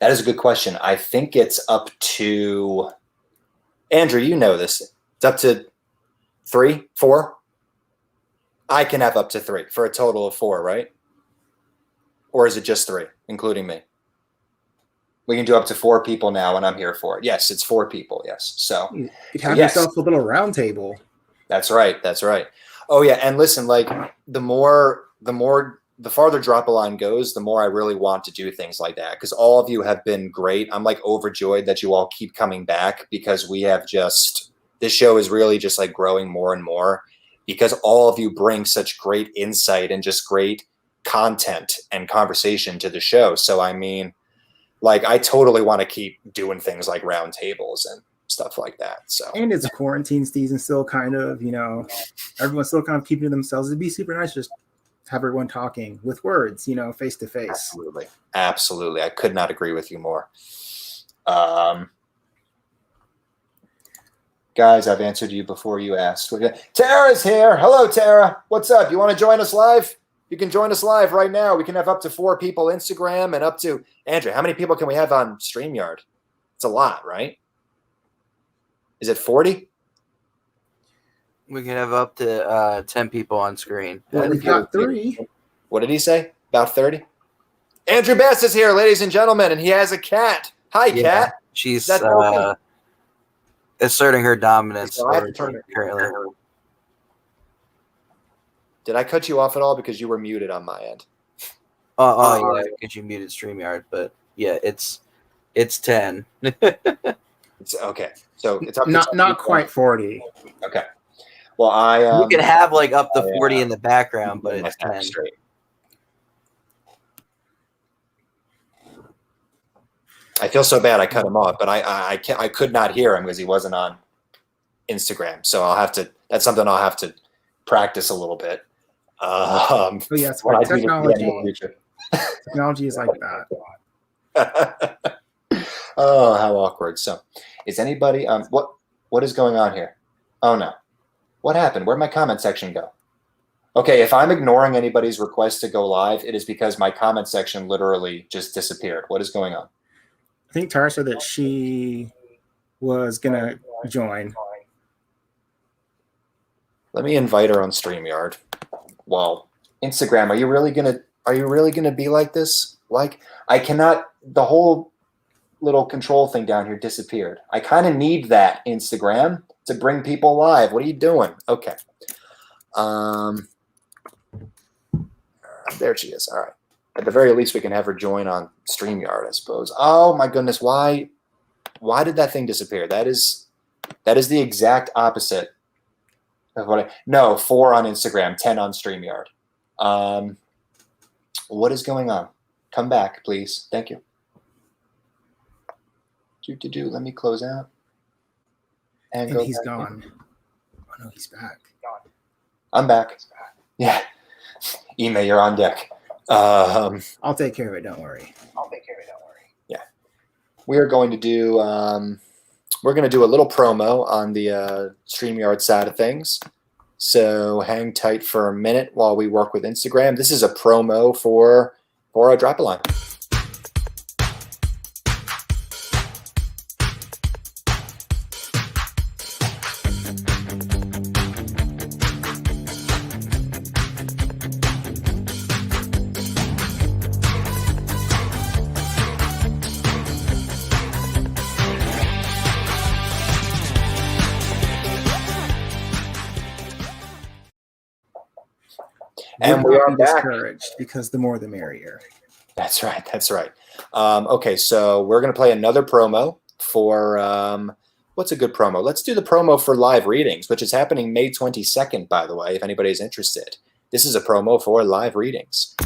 That is a good question. I think it's up to, Andrew, you know this. It's up to 3, 4. I can have up to 3 for a total of 4, right? Or is it just 3, including me? We can do up to 4 people now, and I'm here for it. Yes, it's 4 people. Yes. So you have yourself a little round table. That's right. That's right. Oh yeah, and listen, like the farther Drop a Line goes, the more I really want to do things like that, because all of you have been great. I'm like overjoyed that you all keep coming back, because this show is really just like growing more and more, because all of you bring such great insight and just great content and conversation to the show. So, I mean, like, I totally want to keep doing things like round tables and stuff like that. So, and it's quarantine season still, kind of, everyone's still kind of keeping to themselves. It'd be super nice just have everyone talking with words, face to face. Absolutely. I could not agree with you more. Guys, I've answered you before you asked. Tara's here. Hello, Tara. What's up? You want to join us live? You can join us live right now. We can have up to 4 people Instagram, and up to, Andrew, how many people can we have on StreamYard? It's a lot, right? Is it 40? We can have up to 10 people on screen. Well, we've got 3. What did he say? About 30? Andrew Best is here, ladies and gentlemen, and he has a cat. Hi, cat. She's asserting her dominance currently. Did I cut you off at all because you were muted on my end? Yeah, because you muted StreamYard, but yeah, it's 10. It's okay. So it's up to not quite 40. Okay. Well, we could have like up to 40 in the background, but it's 10. Straight. I feel so bad I cut him off, but I could not hear him because he wasn't on Instagram. So that's something I'll have to practice a little bit. Oh yes, technology is like that. Oh, how awkward. So is anybody what is going on here? Oh no. What happened? Where'd my comment section go? Okay, if I'm ignoring anybody's request to go live, it is because my comment section literally just disappeared. What is going on? I think Tara said that she was gonna join. Let me invite her on StreamYard. Well, Instagram, are you really gonna be like this? Like, I cannot. The whole little control thing down here disappeared. I kind of need that, Instagram, to bring people live. What are you doing? Okay. There she is. All right. At the very least, we can have her join on StreamYard, I suppose. Oh my goodness, why did that thing disappear? That is the exact opposite of what 4 on Instagram, 10 on StreamYard. What is going on? Come back, please. Thank you. Let me close out. And go he's gone. Oh no, he's back. I'm back. Yeah. Ema, you're on deck. I'll take care of it. Don't worry. Yeah. We are going to do we're going to do a little promo on the StreamYard side of things. So hang tight for a minute while we work with Instagram. This is a promo for a Drop-A-Line. And we are back. Discouraged because the more the merrier. That's right. Okay, so we're going to play another promo for what's a good promo? Let's do the promo for live readings, which is happening May 22nd, by the way, if anybody's interested. This is a promo for live readings.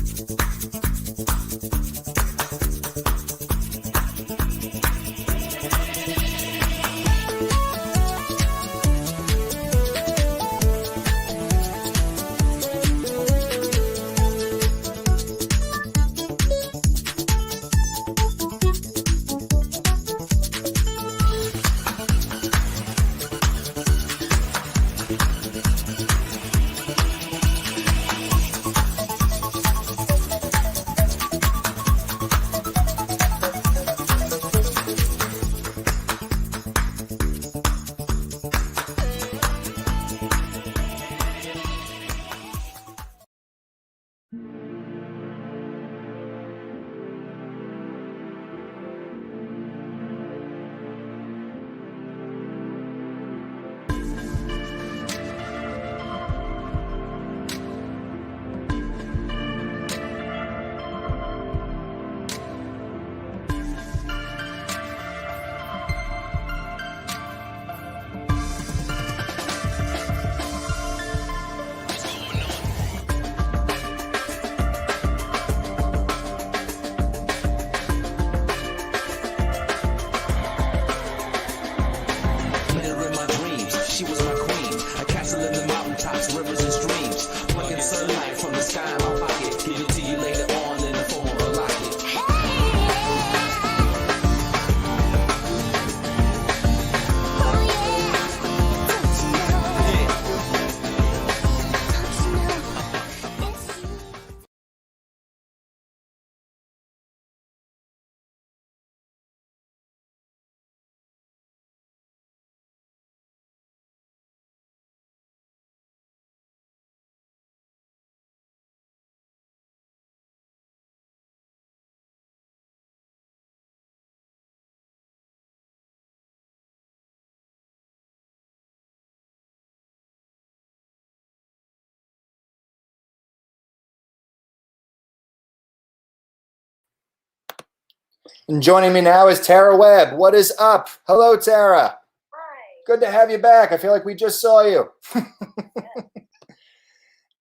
And joining me now is Tara Webb. What is up? Hello, Tara. Hi. Good to have you back. I feel like we just saw you.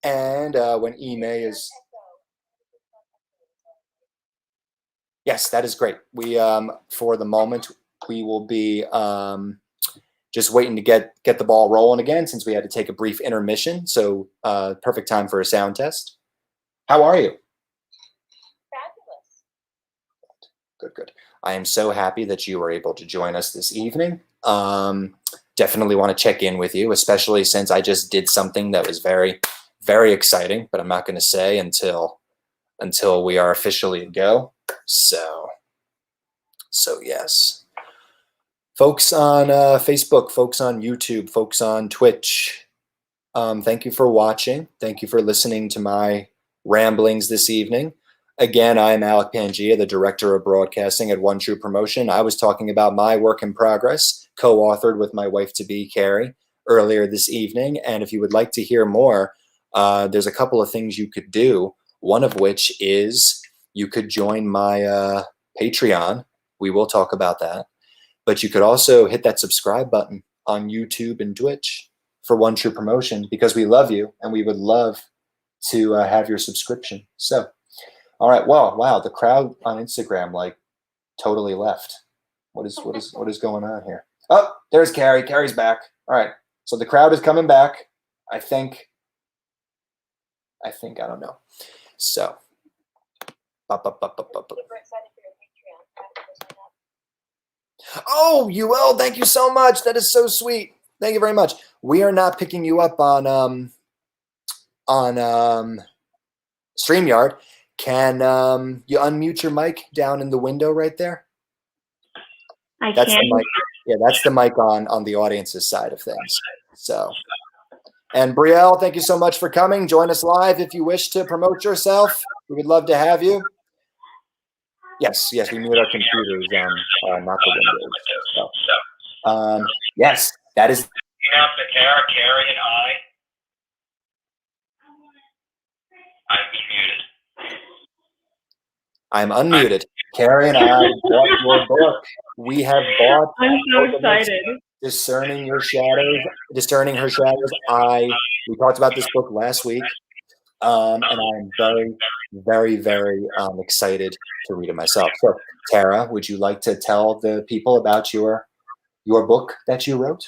And when Ime is... Yes, that is great. We, for the moment, we will be just waiting to get the ball rolling again since we had to take a brief intermission. So perfect time for a sound test. How are you? Fabulous. Good, good. I am so happy that you were able to join us this evening. Definitely want to check in with you, especially since I just did something that was very, very exciting, but I'm not going to say until we are officially a go. So yes. Folks on Facebook, folks on YouTube, folks on Twitch, thank you for watching. Thank you for listening to my ramblings this evening. Again, I'm Alec Pangia, the Director of Broadcasting at One True Promotion. I was talking about my work in progress, co-authored with my wife-to-be, Carrie, earlier this evening. And if you would like to hear more, there's a couple of things you could do, one of which is you could join my Patreon. We will talk about that. But you could also hit that subscribe button on YouTube and Twitch for One True Promotion because we love you and we would love to have your subscription. So, all right. Well, wow, the crowd on Instagram like totally left. What is going on here? Oh, there's Carrie. Carrie's back. All right. So the crowd is coming back. I think I don't know. So. Oh, you will. Thank you so much. That is so sweet. Thank you very much. We are not picking you up on StreamYard. Can you unmute your mic down in the window right there? That's the mic. Yeah, that's the mic on the audience's side of things. So, and Brielle, thank you so much for coming. Join us live if you wish to promote yourself. We would love to have you. Yes, we mute our computers, not the windows. So, yes, that is. Carrie, and I'm unmuted. Carrie and I bought your book. We have bought. I'm so excited. Discerning Her Shadows. We talked about this book last week, and I'm very, very, very excited to read it myself. So, Tara, would you like to tell the people about your book that you wrote?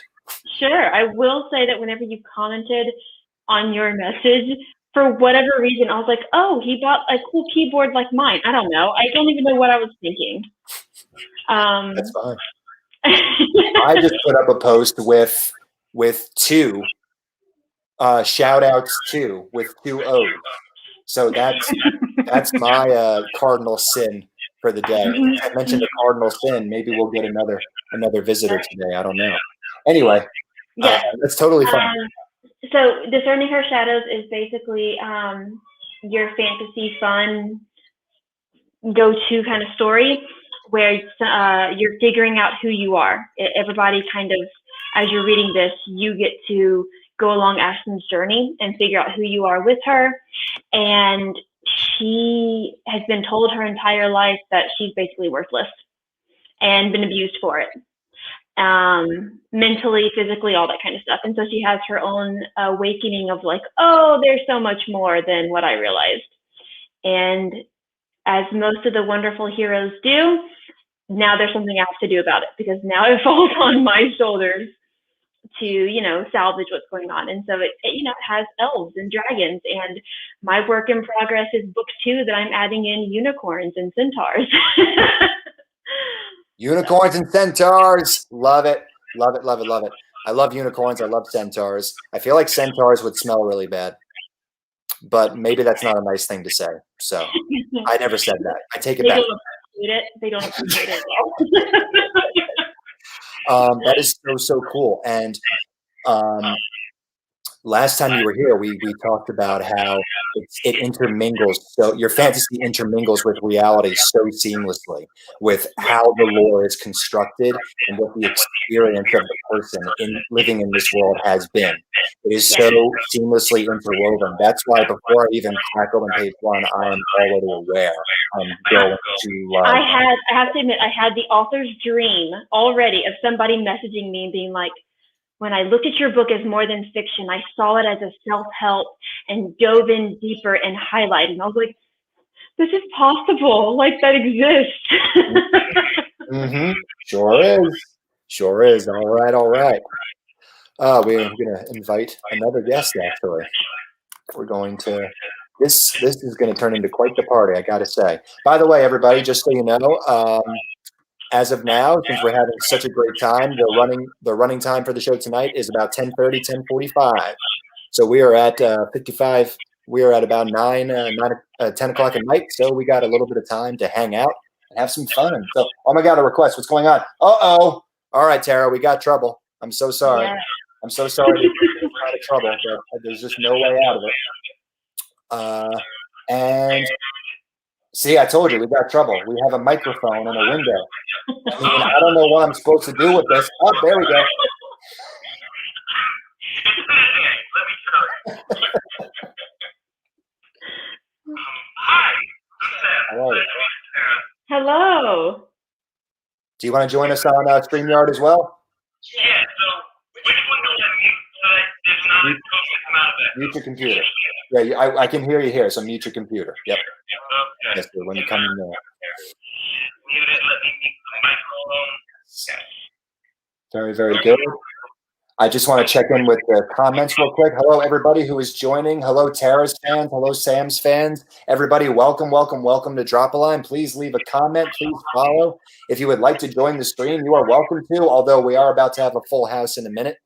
Sure. I will say that whenever you commented on your message, for whatever reason, I was like, oh, he bought a cool keyboard like mine. I don't know. I don't even know what I was thinking. That's fine. I just put up a post with two shout outs too, with 2 O's. So that's my cardinal sin for the day. I mentioned a cardinal sin. Maybe we'll get another visitor today. I don't know. Anyway, yeah, that's totally fine. So Discerning Her Shadows is basically your fantasy fun go-to kind of story where you're figuring out who you are. Everybody kind of, as you're reading this, you get to go along Ashton's journey and figure out who you are with her. And she has been told her entire life that she's basically worthless and been abused for it. Mentally, physically, all that kind of stuff. And so she has her own awakening of like, oh, there's so much more than what I realized. And as most of the wonderful heroes do, now there's something I have to do about it because now it falls on my shoulders to, salvage what's going on. And so it has elves and dragons, and my work in progress is book 2 that I'm adding in unicorns and centaurs. Unicorns and centaurs. Love it. Love it, love it, love it. I love unicorns. I love centaurs. I feel like centaurs would smell really bad, but maybe that's not a nice thing to say. So I never said that. I take it back. They don't appreciate it. That is so cool. And last time you were here, we talked about how it intermingles. So your fantasy intermingles with reality so seamlessly, with how the lore is constructed and what the experience of the person living in this world has been. It is so seamlessly interwoven. That's why before I even crack open page 1, I am already aware I'm going to. I have to admit, I had the author's dream already of somebody messaging me and being like, when I look at your book as more than fiction, I saw it as a self-help and dove in deeper and highlighted. And I was like, this is possible. Like, that exists. Mm-hmm. Sure is. All right. We're going to invite another guest, actually. We're going to... This is going to turn into quite the party, I got to say. By the way, everybody, just so you know, as of now, since we're having such a great time, the running time for the show tonight is about 10:30, 10:45. So we are at 55. We are at about 10 o'clock at night. So we got a little bit of time to hang out and have some fun. So, oh my God, a request. What's going on? Uh-oh. All right, Tara, we got trouble. I'm so sorry. Yeah. I'm so sorry to get out of trouble, but there's just no way out of it. And see, I told you, we got trouble. We have a microphone and a window. I mean, I don't know what I'm supposed to do with this. Oh, there we go. Hello. Do you want to join us on StreamYard as well? Yeah, so which one do I mute so that there's not a come out of that? Mute your computer. Yeah, I can hear you here, so mute your computer. Yep. Okay. Yes, sir, when you come in there. Mute it, let me mute the microphone. Very, very good. I just want to check in with the comments real quick. Hello, everybody who is joining. Hello, Tara's fans. Hello, Sam's fans. Everybody, welcome to Drop a Line. Please leave a comment. Please follow. If you would like to join the stream, you are welcome to, although we are about to have a full house in a minute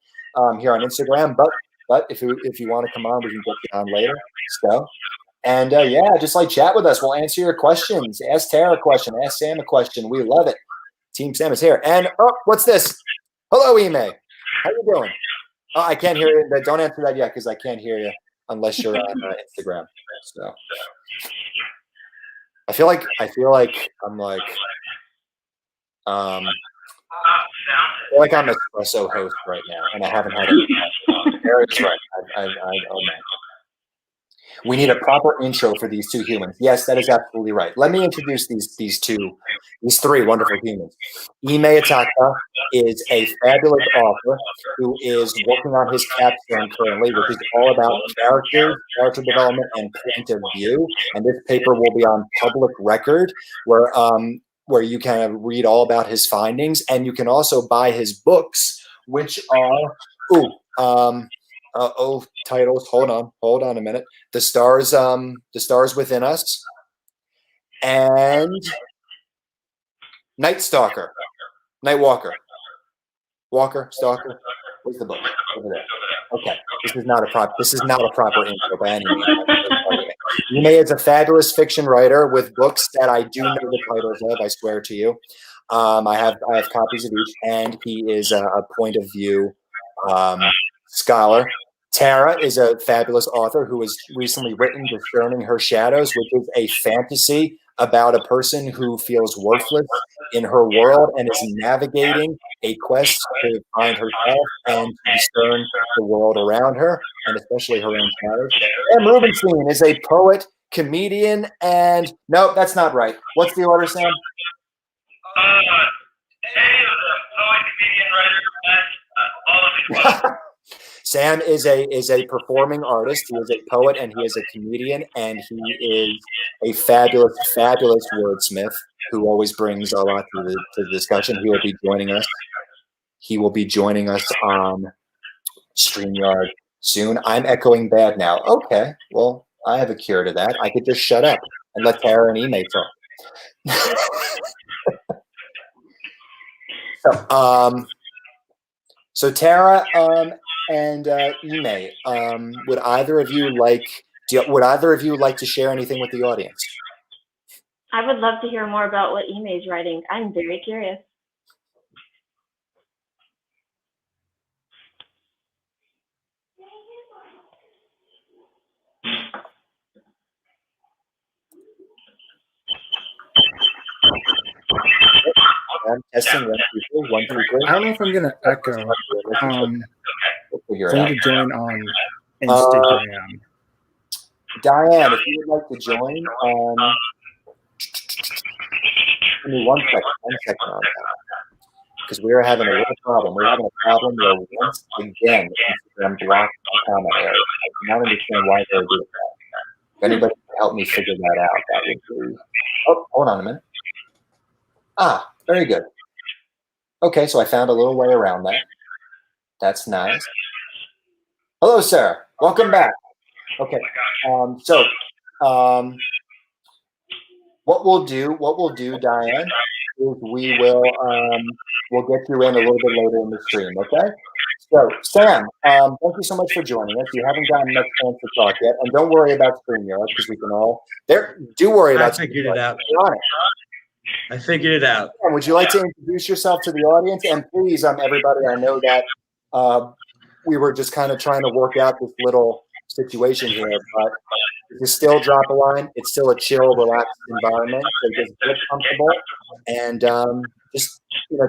here on Instagram. But if you want to come on, we can get you on later. So, and yeah, just like chat with us. We'll answer your questions. Ask Tara a question. Ask Sam a question. We love it. Team Sam is here. And what's this? Hello, Ime. How you doing? Oh, I can't hear you. Don't answer that yet because I can't hear you unless you're on Instagram. So I feel like I'm like I feel like I'm an espresso host right now, and I haven't had it. Eric's right. Oh man. We need a proper intro for these two humans. Yes, that is absolutely right. Let me introduce these three wonderful humans. Ime Itaka is a fabulous author who is working on his capstone currently, which is all about character development, and point of view. And this paper will be on public record, where you can read all about his findings, and you can also buy his books, which are titles. Hold on a minute. The Stars Within Us, and Nightwalker. Stalker. Where's the book? Over there. Okay. This is not a proper intro by any means. Ime is a fabulous fiction writer with books that I do know the titles of, I swear to you. I have copies of each, and he is a point of view scholar. Tara is a fabulous author who has recently written Discerning Her Shadows, which is a fantasy about a person who feels worthless in her world and is navigating a quest to find herself and to discern the world around her, and especially her own shadows. Sam Rubenstein is a poet, comedian, and no, that's not right. What's the order, Sam? Sam is a performing artist. He is a poet and he is a comedian, and he is a fabulous wordsmith who always brings a lot to the discussion. He will be joining us on StreamYard soon. I'm echoing bad now. Okay, well, I have a cure to that. I could just shut up and let Tara and Ime talk. So Tara and Ime, would either of you like to share anything with the audience? I would love to hear more about what Ime is writing. I'm very curious. Testing 1, 2, 3, 1, 2, 3. I don't know if I'm gonna echo. We'll I need to join on Instagram. Diane, if you would like to join, give me 1 second on that. Because we are having a little problem. We're having a problem where once again, Instagram blocked the comment area. I do not understand why they're doing that. If anybody can help me figure that out, that would be. Oh, hold on a minute. Ah, very good. Okay, so I found a little way around that. That's nice. Hello, sir. Welcome back. Okay. What we'll do, Diane, is we will we'll get you in a little bit later in the stream, okay? So, Sam, thank you so much for joining us. You haven't gotten much chance to talk yet, and don't worry about StreamYard because we can all do worry about. I figured it out. I figured it out. And would you like to introduce yourself to the audience? And please, everybody, I know that we were just kind of trying to work out this little situation here, but if you still drop a line, it's still a chill, relaxed environment. So just get comfortable and just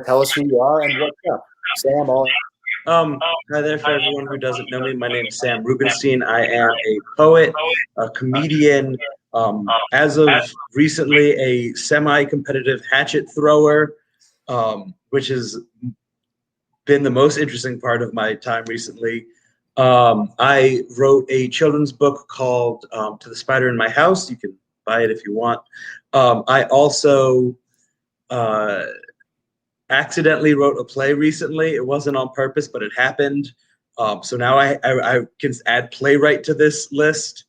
tell us who you are and what's up. Sam, hi there for everyone who doesn't know me. My name is Sam Rubenstein. I am a poet, a comedian, as of recently a semi-competitive hatchet thrower, which has been the most interesting part of my time recently. I wrote a children's book called To the Spider in My House. You can buy it if you want. I also accidentally wrote a play recently. It wasn't on purpose, but it happened. So now I can add playwright to this list.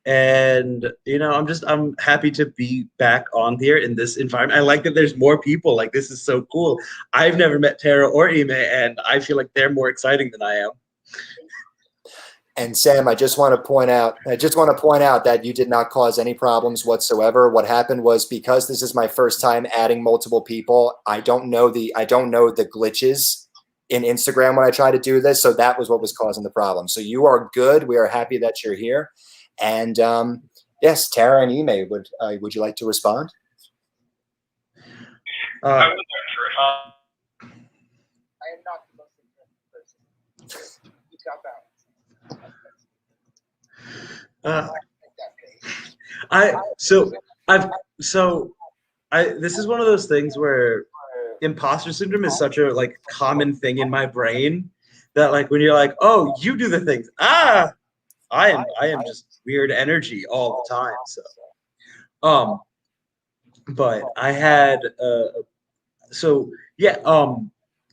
And I'm happy to be back on here in this environment. I like that there's more people. Like, this is so cool. I've never met Tara or Ime, and I feel like they're more exciting than I am. And Sam, I just want to point out that you did not cause any problems whatsoever. What happened was, because this is my first time adding multiple people, I don't know the glitches in Instagram when I try to do this. So that was what was causing the problem. So you are good. We are happy that you're here. And yes, Tara and Ime, would you like to respond? I am not the most important person. You got that. This is one of those things where imposter syndrome is such a common thing in my brain that when you're like, oh, you do the things. I am just weird energy all the time. So, but I had,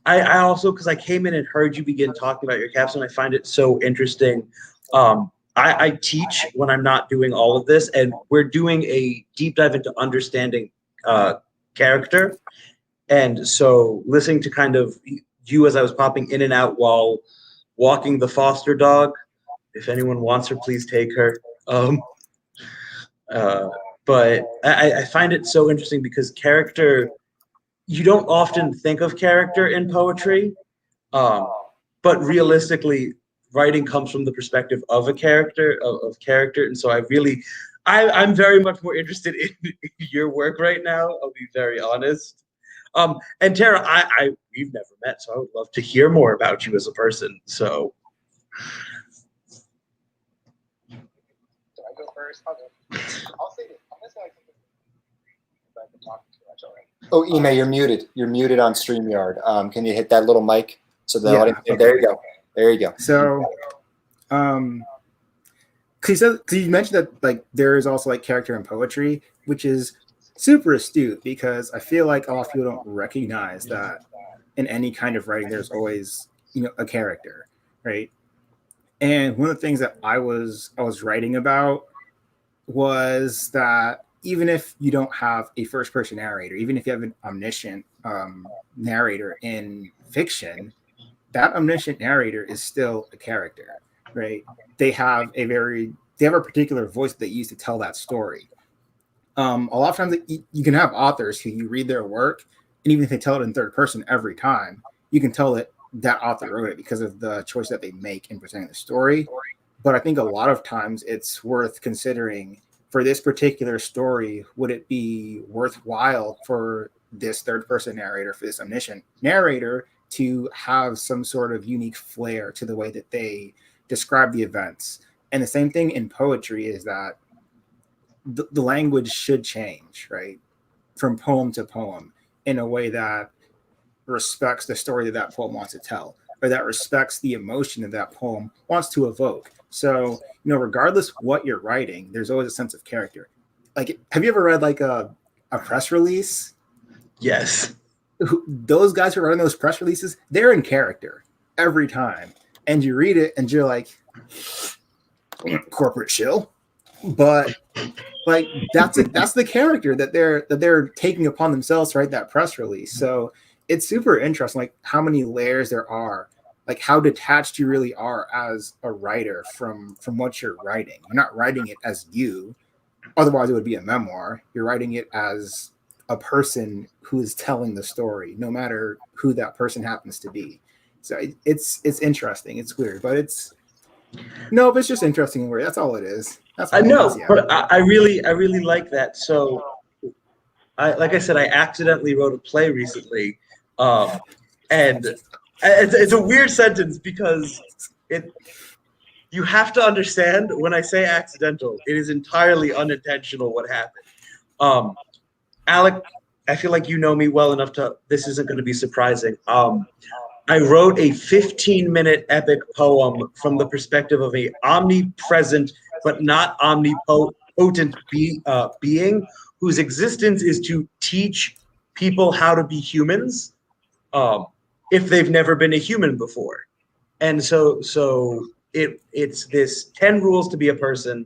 I also, because I came in and heard you begin talking about your capstone, I find it so interesting. I teach when I'm not doing all of this, and we're doing a deep dive into understanding character. And so listening to kind of you as I was popping in and out while walking the foster dog, if anyone wants her, please take her. But I find it so interesting because character, you don't often think of character in poetry, but realistically, writing comes from the perspective of a character, of character. And so I'm very much more interested in your work right now. I'll be very honest. And Tara, we've never met, so I would love to hear more about you as a person. So. Go first. I'll say this. I'm just I've been talking too much already. Oh, Ime, you're muted. You're muted on StreamYard. Can you hit that little mic so the audience? Okay. There you go. There you go. So, because you mentioned that there is also character in poetry, which is super astute because I feel like a lot of people don't recognize that in any kind of writing, there's always a character, right? And one of the things that I was writing about was that even if you don't have a first person narrator, even if you have an omniscient narrator in fiction, that omniscient narrator is still a character, right? They have a particular voice that they use to tell that story. A lot of times you can have authors who you read their work, and even if they tell it in third person every time, you can tell that author wrote it because of the choice that they make in presenting the story. But I think a lot of times it's worth considering for this particular story, would it be worthwhile for this third person narrator, for this omniscient narrator to have some sort of unique flair to the way that they describe the events. And the same thing in poetry is that the language should change, right? From poem to poem in a way that respects the story that that poem wants to tell, or that respects the emotion that that poem wants to evoke. So, regardless what you're writing, there's always a sense of character. Like, have you ever read like a press release? Yes. Those guys who are writing those press releases, they're in character every time. And you read it and you're like, corporate shill. But like that's the character that they're taking upon themselves to write that press release. So it's super interesting, like how many layers there are, like how detached you really are as a writer from what you're writing. You're not writing it as you, otherwise it would be a memoir. You're writing it as a person who is telling the story, no matter who that person happens to be. So it's interesting. It's weird, but it's just interesting and weird. That's all it is. That's all I know, it is, yeah. but I really like that. So, like I said, I accidentally wrote a play recently, and it's a weird sentence because you have to understand when I say accidental, it is entirely unintentional what happened. Alec, I feel like you know me well enough this isn't going to be surprising. I wrote a 15-minute epic poem from the perspective of a omnipresent but not omnipotent being whose existence is to teach people how to be humans if they've never been a human before. And so it's this 10 rules to be a person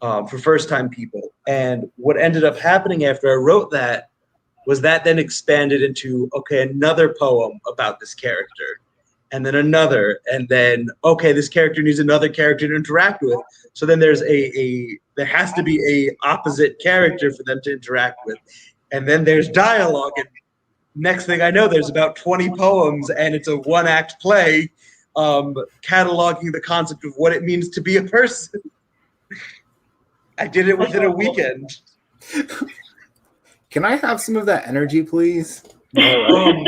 for first-time people. And what ended up happening after I wrote that was that then expanded into, okay, another poem about this character, and then another, and then, okay, this character needs another character to interact with. So then there has to be a opposite character for them to interact with. And then there's dialogue, and next thing I know, there's about 20 poems, and it's a one-act play cataloging the concept of what it means to be a person. I did it within a weekend. Can I have some of that energy, please? It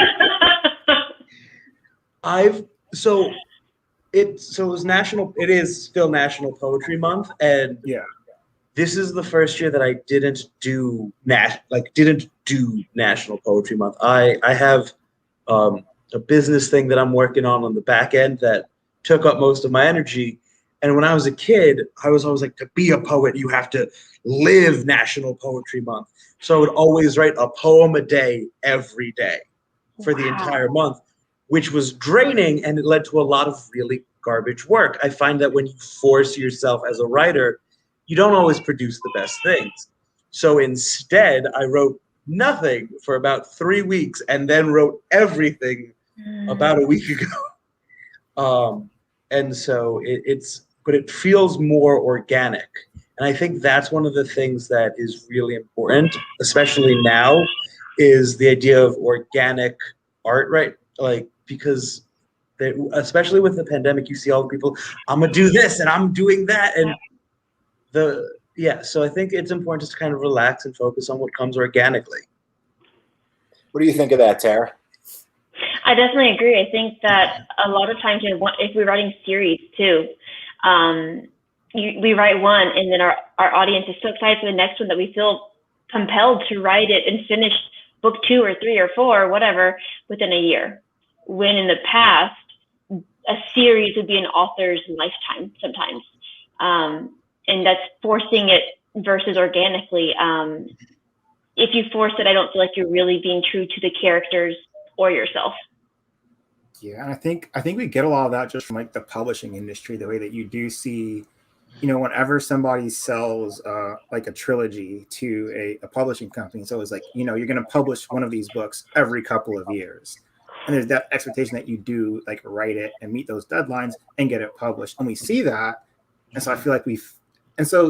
is still National Poetry Month, and yeah, this is the first year that I didn't do National Poetry Month. I have a business thing that I'm working on the back end that took up most of my energy. And when I was a kid, I was always like, to be a poet, you have to live National Poetry Month. So I would always write a poem a day every day for the entire month, which was draining, and it led to a lot of really garbage work. I find that when you force yourself as a writer, you don't always produce the best things. So instead, I wrote nothing for about 3 weeks and then wrote everything about a week ago. And so it feels more organic. And I think that's one of the things that is really important, especially now, is the idea of organic art, right? Like, because especially with the pandemic, you see all the people, I'm gonna do this and I'm doing that. And so I think it's important just to kind of relax and focus on what comes organically. What do you think of that, Tara? I definitely agree. I think that a lot of times if we're writing series too, we write one and then our audience is so excited for the next one that we feel compelled to write it and finish book 2 or 3 or 4 or whatever within a year. When in the past, a series would be an author's lifetime sometimes. And that's forcing it versus organically. If you force it, I don't feel like you're really being true to the characters or yourself. Yeah, I think we get a lot of that just from like the publishing industry, the way that you do see, whenever somebody sells like a trilogy to a publishing company, it's always like, you're going to publish one of these books every couple of years. And there's that expectation that you do like write it and meet those deadlines and get it published. And we see that. And so I feel like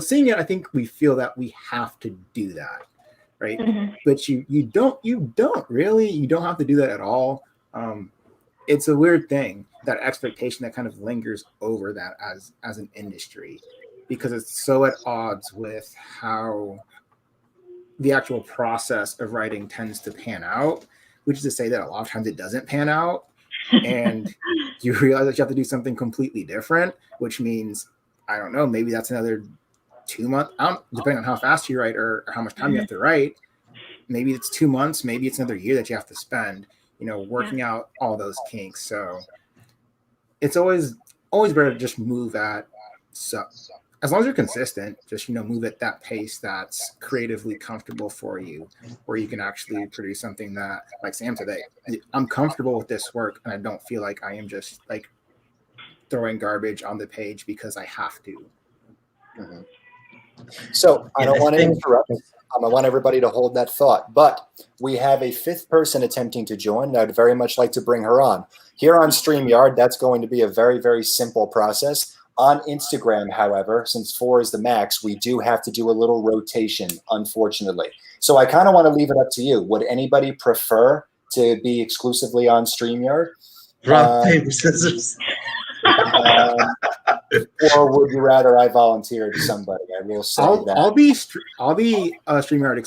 seeing it, I think we feel that we have to do that. Right. Mm-hmm. But you don't have to do that at all. It's a weird thing, that expectation that kind of lingers over that as an industry, because it's so at odds with how the actual process of writing tends to pan out, which is to say that a lot of times it doesn't pan out. And you realize that you have to do something completely different, which means, I don't know, maybe that's another 2 months, depending on how fast you write or how much time you have to write. Maybe it's 2 months, maybe it's another year that you have to spend, working out all those kinks. So it's always better to just move at, so as long as you're consistent, just, move at that pace that's creatively comfortable for you, where you can actually produce something that, like Sam today, I'm comfortable with this work and I don't feel like I am just like throwing garbage on the page because I have to. Mm-hmm. So I don't want to interrupt. I want everybody to hold that thought, but we have a fifth person attempting to join, and I'd very much like to bring her on. Here on StreamYard, that's going to be a very, very simple process. On Instagram, however, since 4 is the max, we do have to do a little rotation, unfortunately. So I kind of want to leave it up to you. Would anybody prefer to be exclusively on StreamYard? Rock, paper, scissors. Or would you rather I volunteer to somebody? I will say that. I'll be StreamYard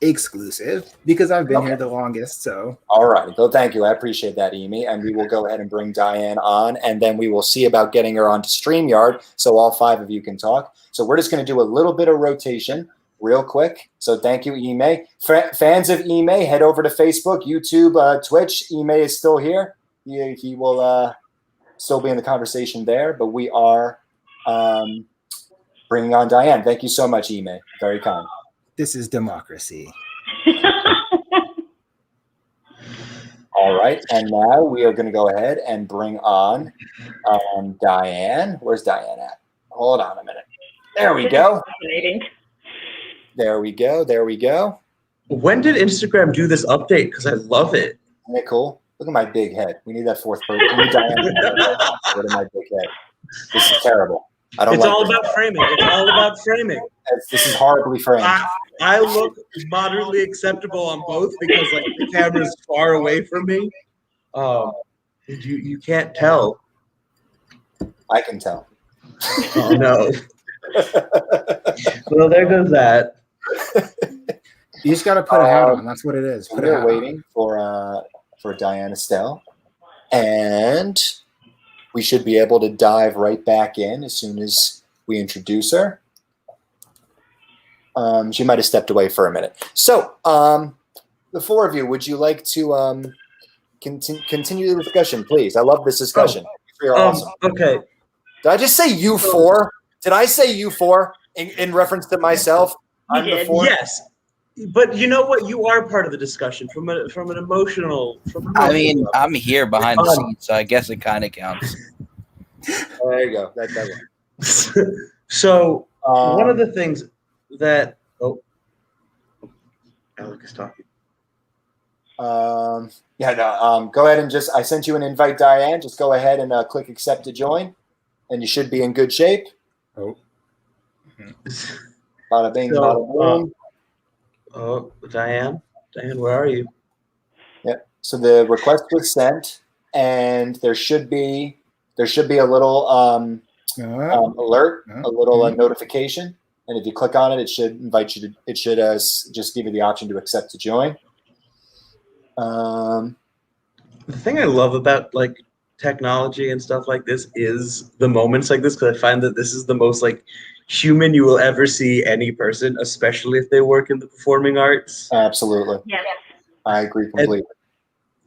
exclusive because I've been here the longest. So all right. Well, thank you. I appreciate that, Amy. And we will go ahead and bring Diane on, and then we will see about getting her onto StreamYard so all 5 of you can talk. So we're just going to do a little bit of rotation real quick. So thank you, Ime. Fans of Ime, head over to Facebook, YouTube, Twitch. Ime is still here. He will still be in the conversation there, but we are bringing on Diane. Thank you so much, Ime. Very kind. This is democracy. All right, and now we are going to go ahead and bring on Diane. Where's Diane at? Hold on a minute. There we go. There we go. There we go. When did Instagram do this update? Because I love it. Isn't it cool? Look at my big head. We need that fourth person. We need Diane. Look at my big head. This is terrible. I don't. It's like all this. about framing. It's all about framing. This is horribly framed. I look moderately acceptable on both because like the camera's far away from me. You can't tell. I can tell. Oh no. Well, there goes that. You just got to put a hat on. That's what it is. We're waiting for Diane Estelle, and we should be able to dive right back in as soon as we introduce her. She might have stepped away for a minute. So, the 4 of you, would you like to continue the discussion, please? I love this discussion. You're awesome. Okay. Did I just say you 4? Did I say you 4 in reference to myself? I'm the 4? Yes. But you know what? You are part of the discussion from an emotional. I mean, I'm here behind the scenes, so I guess it kind of counts. There you go. That works. So one of the things that Alec is talking. Go ahead and I sent you an invite, Diane. Just go ahead and click accept to join, and you should be in good shape. Oh. Bada bing, bada boom. Diane, where are you? Yeah. So the request was sent, and there should be a little alert, a little notification, and if you click on it, it should invite you to. It should just give you the option to accept to join. The thing I love about like technology and stuff like this is the moments like this, because I find that this is the most like human you will ever see any person, especially if they work in the performing arts. Absolutely. Yes. I agree completely.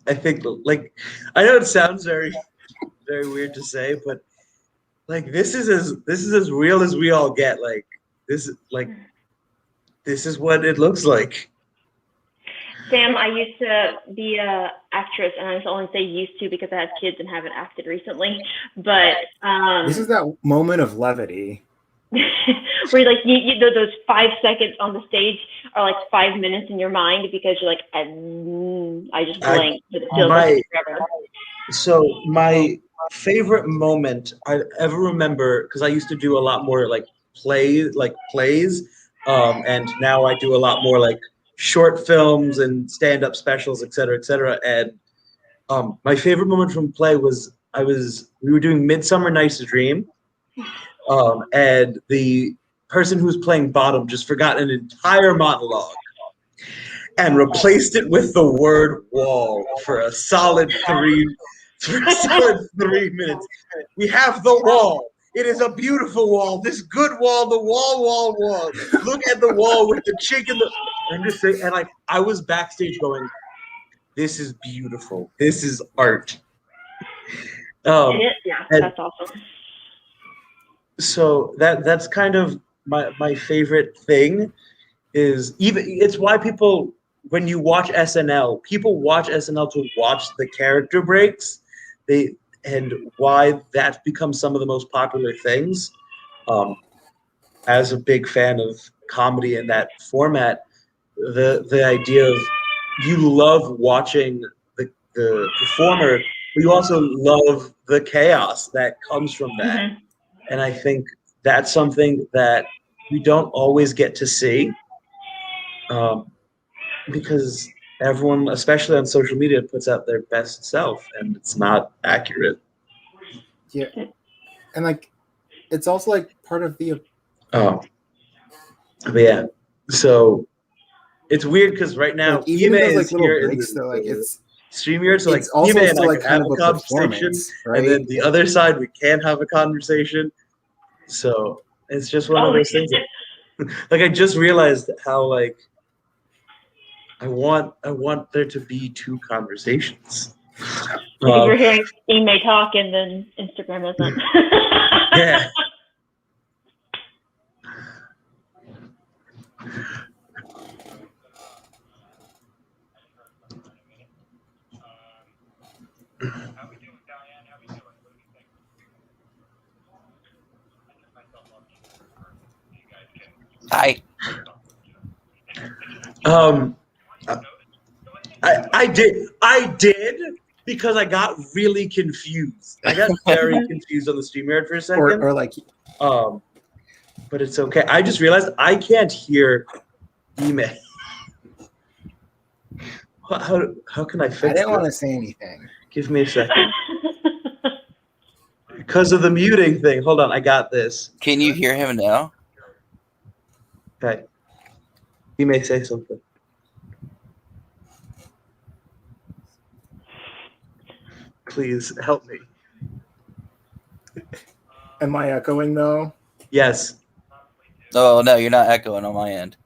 And I think like I know it sounds very, very weird to say, but like this is as real as we all get. Like this is what it looks like. Sam, I used to be a actress, and I only say used to because I have kids and haven't acted recently. But this is that moment of levity. where like you those 5 seconds on the stage are like 5 minutes in your mind because you're like I just blanked. It feels like forever. So my favorite moment I ever remember, because I used to do a lot more like plays, and now I do a lot more like short films and stand-up specials, et cetera, and my favorite moment from play was we were doing Midsummer Night's Dream, and the person who was playing Bottom just forgot an entire monologue, and replaced it with the word wall for a solid 3 minutes. We have the wall. It is a beautiful wall. This good wall, the wall. Look at the wall with the chick in the. I'm just saying, and like I was backstage going, "This is beautiful. This is art." Yeah, that's awesome. So that's kind of my favorite thing. Is even it's why people when you watch SNL, people watch SNL to watch the character breaks. And why that becomes some of the most popular things. As a big fan of comedy in that format, the idea of you love watching the performer, but you also love the chaos that comes from that. Mm-hmm. And I think that's something that we don't always get to see, because everyone, especially on social media, puts out their best self, and it's not accurate. Yeah, and like it's also like part of the. But yeah, so it's weird because right now like, even Ime those like is little here breaks, in though, like it's StreamYard, so like it's also Ime and still I like can kind have of a a conversation, performance, right? and then the other side we can't have a conversation. So it's just one of those things. Like I just realized how like I want there to be two conversations. Because you're hearing Ime talk and then Instagram isn't. Yeah. Hi. I did because I got really confused. I got very confused on the StreamYard for a second. Or like, but it's okay. I just realized I can't hear Ime. How can I fix this? I didn't want to say anything. Give me a second. Because of the muting thing. Hold on, I got this. Can you hear him now? Okay. You may say something. Please help me. Am I echoing though? Yes. Oh no, you're not echoing on my end.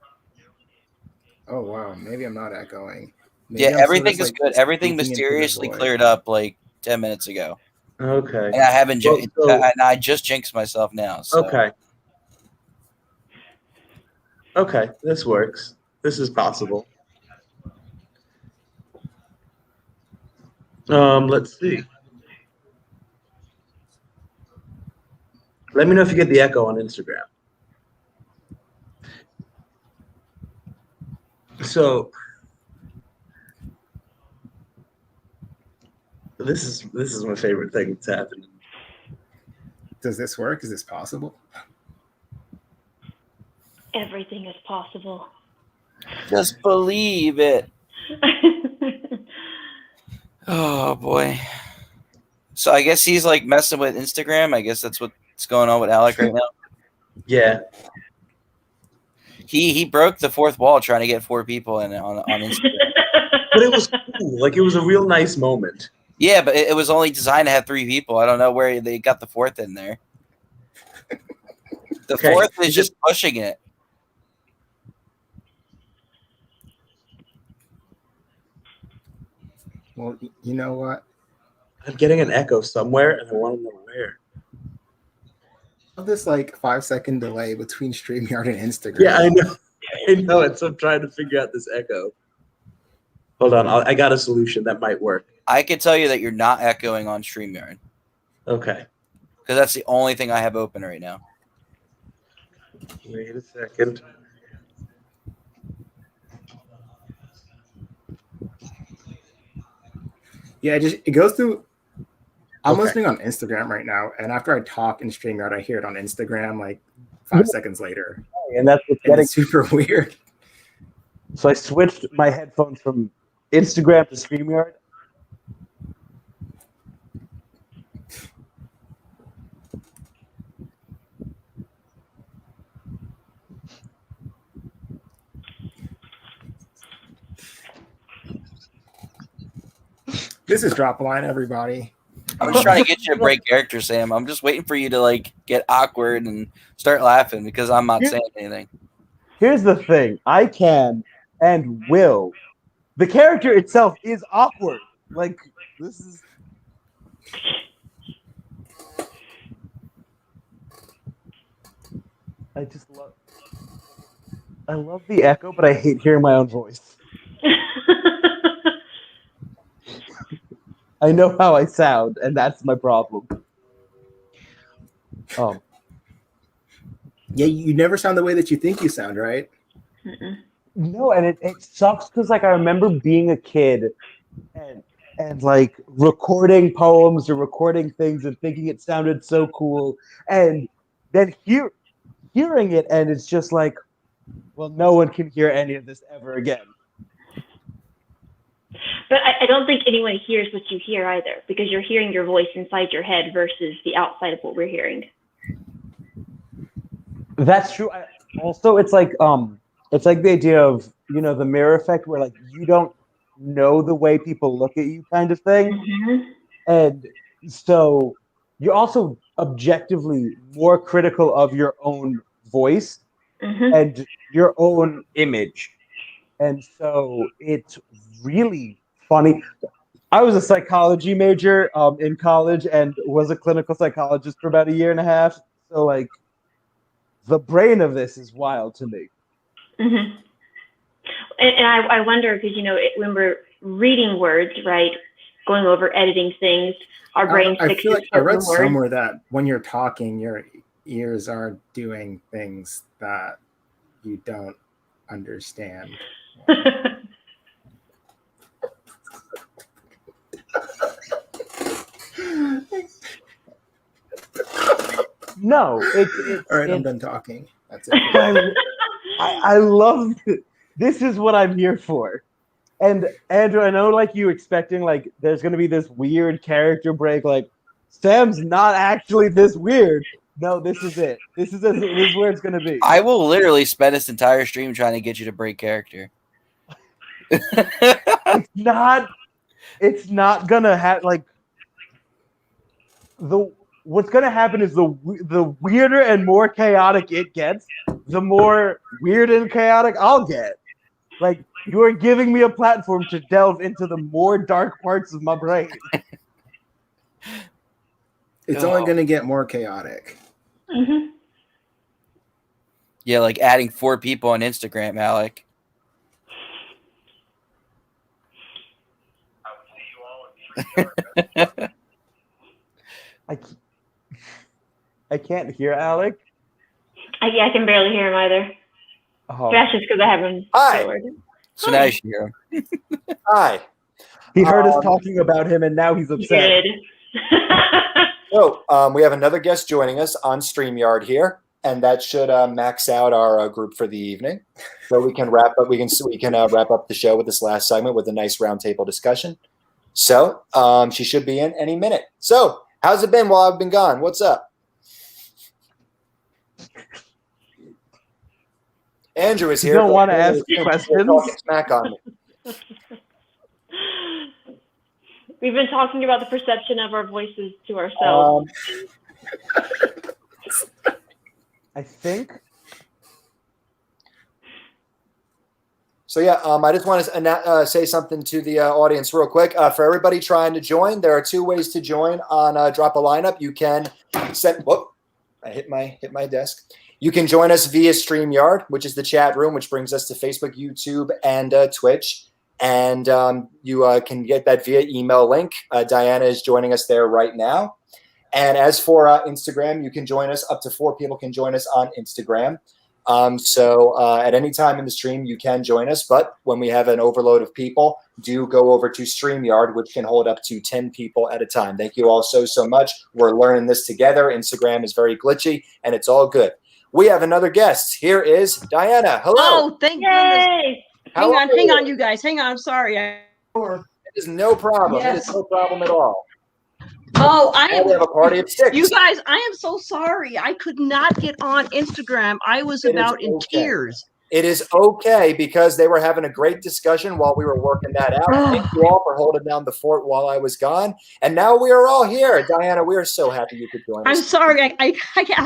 Oh wow, maybe I'm not echoing. Maybe Yeah, I'm everything still is just, like, good. Everything speaking into the mysteriously void. cleared up like 10 minutes ago. Okay. And I haven't. Well, and I just jinxed myself now. So. Okay. Okay, this works. This is possible. Let's see. Let me know if you get the echo on Instagram. So this is my favorite thing that's happening. Does this work? Is this possible? Everything is possible. Just believe it. Oh boy. So I guess he's like messing with Instagram. I guess that's what's going on with Alec right now. Yeah. He broke the fourth wall trying to get 4 people in on Instagram. But it was cool. Like it was a real nice moment. Yeah, but it was only designed to have 3 people. I don't know where they got the 4th in there. The 4th is just pushing it. Well, you know what? I'm getting an echo somewhere, and I want to know where. This like 5-second delay between StreamYard and Instagram. Yeah, I know. I know it. So I'm trying to figure out this echo. Hold on. I got a solution that might work. I can tell you that you're not echoing on StreamYard. Okay. Because that's the only thing I have open right now. Wait a second. Yeah, it goes through. I'm listening on Instagram right now, and after I talk in StreamYard, I hear it on Instagram like 5 seconds later. And that's what's getting super weird. So I switched my headphones from Instagram to StreamYard. This is Drop a Line, everybody. I'm just trying to get you to break character, Sam. I'm just waiting for you to like get awkward and start laughing because I'm not saying anything. Here's the thing. I can and will. The character itself is awkward. Like, this is... I love the echo, but I hate hearing my own voice. I know how I sound, and that's my problem. Yeah, you never sound the way that you think you sound, right? No, and it sucks because like I remember being a kid and like recording poems or recording things and thinking it sounded so cool, and then hearing it and it's just like, well, no one can hear any of this ever again. But I don't think anyone hears what you hear either, because you're hearing your voice inside your head versus the outside of what we're hearing. That's true. Also, it's like the idea of, you know, the mirror effect, where like you don't know the way people look at you, kind of thing, and so you're also objectively more critical of your own voice and your own image, and so it's really funny. I was a psychology major in college and was a clinical psychologist for about 1.5 years. So like the brain of this is wild to me. And I wonder, because, you know, when we're reading words, right, going over editing things, our brains I fix feel like I read certain words. somewhere that when you're talking, your ears are doing things that you don't understand. No, it's all right. I'm done talking. That's it. I love it. This is what I'm here for. And Andrew, I know like you expecting like there's gonna be this weird character break, like Sam's not actually this weird. No, this is it. This is where it's gonna be. I will literally spend this entire stream trying to get you to break character. It's not gonna have like what's gonna happen is the weirder and more chaotic it gets, the more weird and chaotic I'll get. Like, you are giving me a platform to delve into the more dark parts of my brain. It's only going to get more chaotic. Yeah, like adding 4 people on Instagram, Alec. I can't hear Alec. I can barely hear him either. Oh. That's just because I haven't. Hi. So now you should hear him. Hi. He heard us talking about him, and now he's upset. He did. So we have another guest joining us on StreamYard here, and that should max out our group for the evening. So we can wrap up. We can wrap up the show with this last segment with a nice roundtable discussion. So she should be in any minute. So how's it been while I've been gone? What's up? Andrew is here. You don't want to ask questions? Smack on me. We've been talking about the perception of our voices to ourselves. I think. So yeah, I just want to say something to the audience real quick. For everybody trying to join, there are 2 ways to join on Drop a Lineup. You can send. Whoop! I hit my desk. You can join us via StreamYard, which is the chat room, which brings us to Facebook, YouTube, and Twitch. And you can get that via email link. Diana is joining us there right now. And as for Instagram, you can join us. Up to 4 people can join us on Instagram. So at any time in the stream, you can join us. But when we have an overload of people, do go over to StreamYard, which can hold up to 10 people at a time. Thank you all so much. We're learning this together. Instagram is very glitchy, and it's all good. We have another guest. Here is Diana. Hello. Oh, thank goodness. Hang on, you guys. Hang on. I'm sorry. It is no problem. Yes. It is no problem at all. Oh, we have a party of 6. You guys, I am so sorry. I could not get on Instagram. I was about in tears. It is okay because they were having a great discussion while we were working that out. Thank you all for holding down the fort while I was gone. And now we are all here. Diana, we are so happy you could join us. I'm sorry, I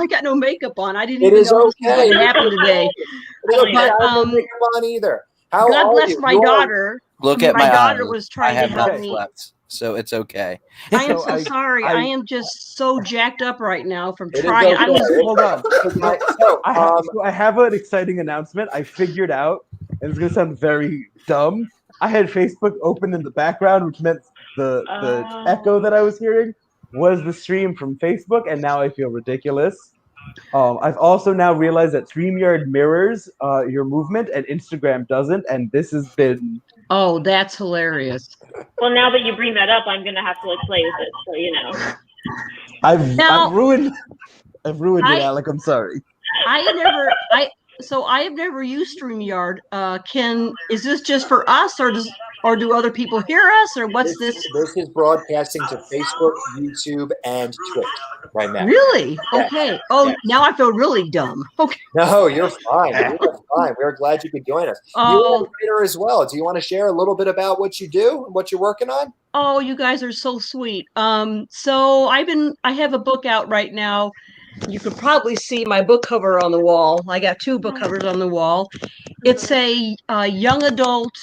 got no makeup on. I didn't It even is know this was okay. going to happen today. It is okay. But, I have no makeup on either. How God are bless you? my daughter. Look at My my daughter eyes. was trying I have to help not me. slept, so it's okay. I am So so sorry. I am just so jacked up right now from It is trying. I okay. was hold on. So, I have an exciting announcement. I figured out, and it's gonna sound very dumb. I had Facebook open in the background, which meant the echo that I was hearing was the stream from Facebook, and now I feel ridiculous. I've also now realized that StreamYard mirrors your movement and Instagram doesn't, and this has been. Oh, that's hilarious. Well, now that you bring that up, I'm gonna have to like play with it. So you know. I've ruined it, Alec. I'm sorry. I have never used StreamYard. Is this just for us, or do other people hear us, or what's this? This is broadcasting to Facebook, YouTube, and Twitch right now. Really? Yes. Okay. Oh, Yes. now I feel really dumb. Okay. No, you're fine. You're fine. We're glad you could join us. You're a writer as well. Do you want to share a little bit about what you do and what you're working on? Oh, you guys are so sweet. So I have a book out right now. You could probably see my book cover on the wall. I got 2 book covers on the wall. It's a young adult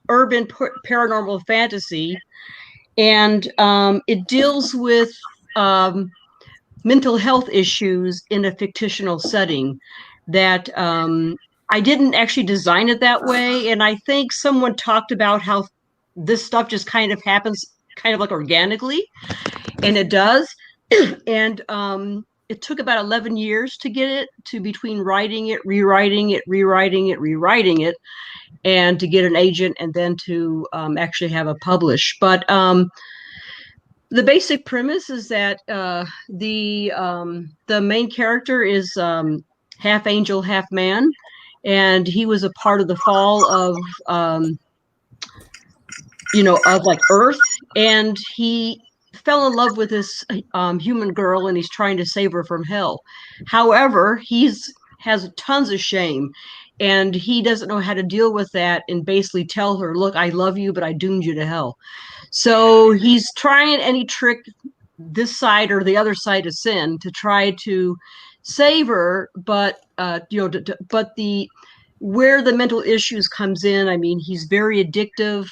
urban paranormal fantasy, and it deals with mental health issues in a fictional setting that I didn't actually design it that way. And I think someone talked about how this stuff just kind of happens kind of like organically, and it does. And it took about 11 years to get it to between writing it, rewriting it, rewriting it, and to get an agent and then to actually have it published. But the basic premise is that the main character is half angel, half man, and he was a part of the fall of like Earth, and he fell in love with this human girl, and he's trying to save her from hell. However, has tons of shame, and he doesn't know how to deal with that and basically tell her, look, I love you, but I doomed you to hell. So he's trying any trick, this side or the other side of sin, to try to save her, but where the mental issues comes in, I mean, he's very addictive.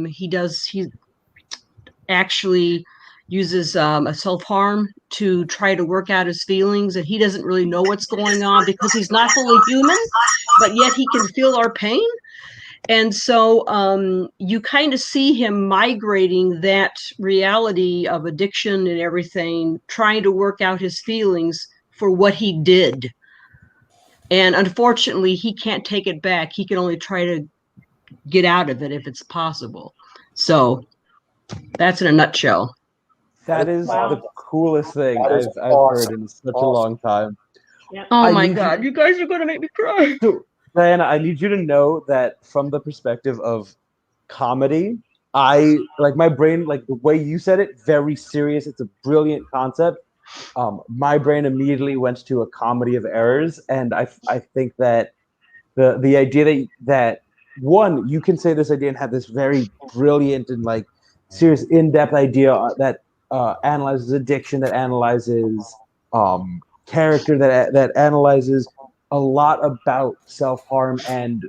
He actually uses a self-harm to try to work out his feelings, and he doesn't really know what's going on because he's not fully human, but yet he can feel our pain. And so you kind of see him migrating that reality of addiction and everything, trying to work out his feelings for what he did. And unfortunately, he can't take it back. He can only try to get out of it if it's possible. So that's in a nutshell. That is the coolest thing I've heard in such a long time. Yep. Oh my God, you guys are going to make me cry. So, Diana, I need you to know that from the perspective of comedy, I like my brain, like the way you said it, very serious. It's a brilliant concept. My brain immediately went to a comedy of errors, and I think that the idea that one, you can say this idea and have this very brilliant and like serious in-depth idea that analyzes addiction, that analyzes character, that analyzes a lot about self-harm and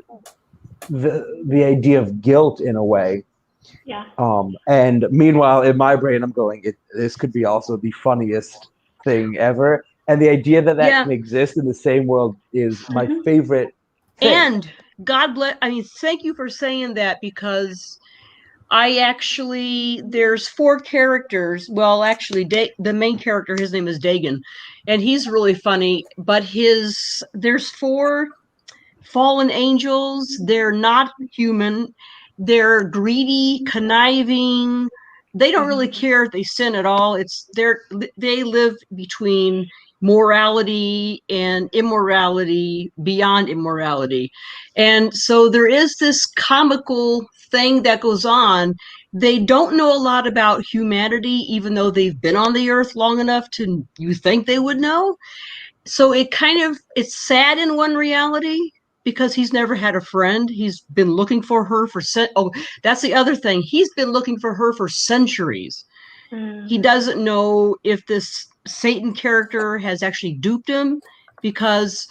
the idea of guilt in a way. Yeah. And meanwhile, in my brain, I'm going, this could be also the funniest thing ever. And the idea that can exist in the same world is my favorite thing. And God bless, I mean, thank you for saying that, because there's 4 characters. Well, actually, the main character, his name is Dagon, and he's really funny, but there's 4 fallen angels. They're not human. They're greedy, conniving. They don't really care if they sin at all. They live between morality and immorality, beyond immorality. And so there is this comical thing that goes on. They don't know a lot about humanity, even though they've been on the earth long enough to you think they would know. so it's sad in one reality because he's never had a friend. He's been looking for her that's the other thing. He's been looking for her for centuries. He doesn't know if this Satan character has actually duped him, because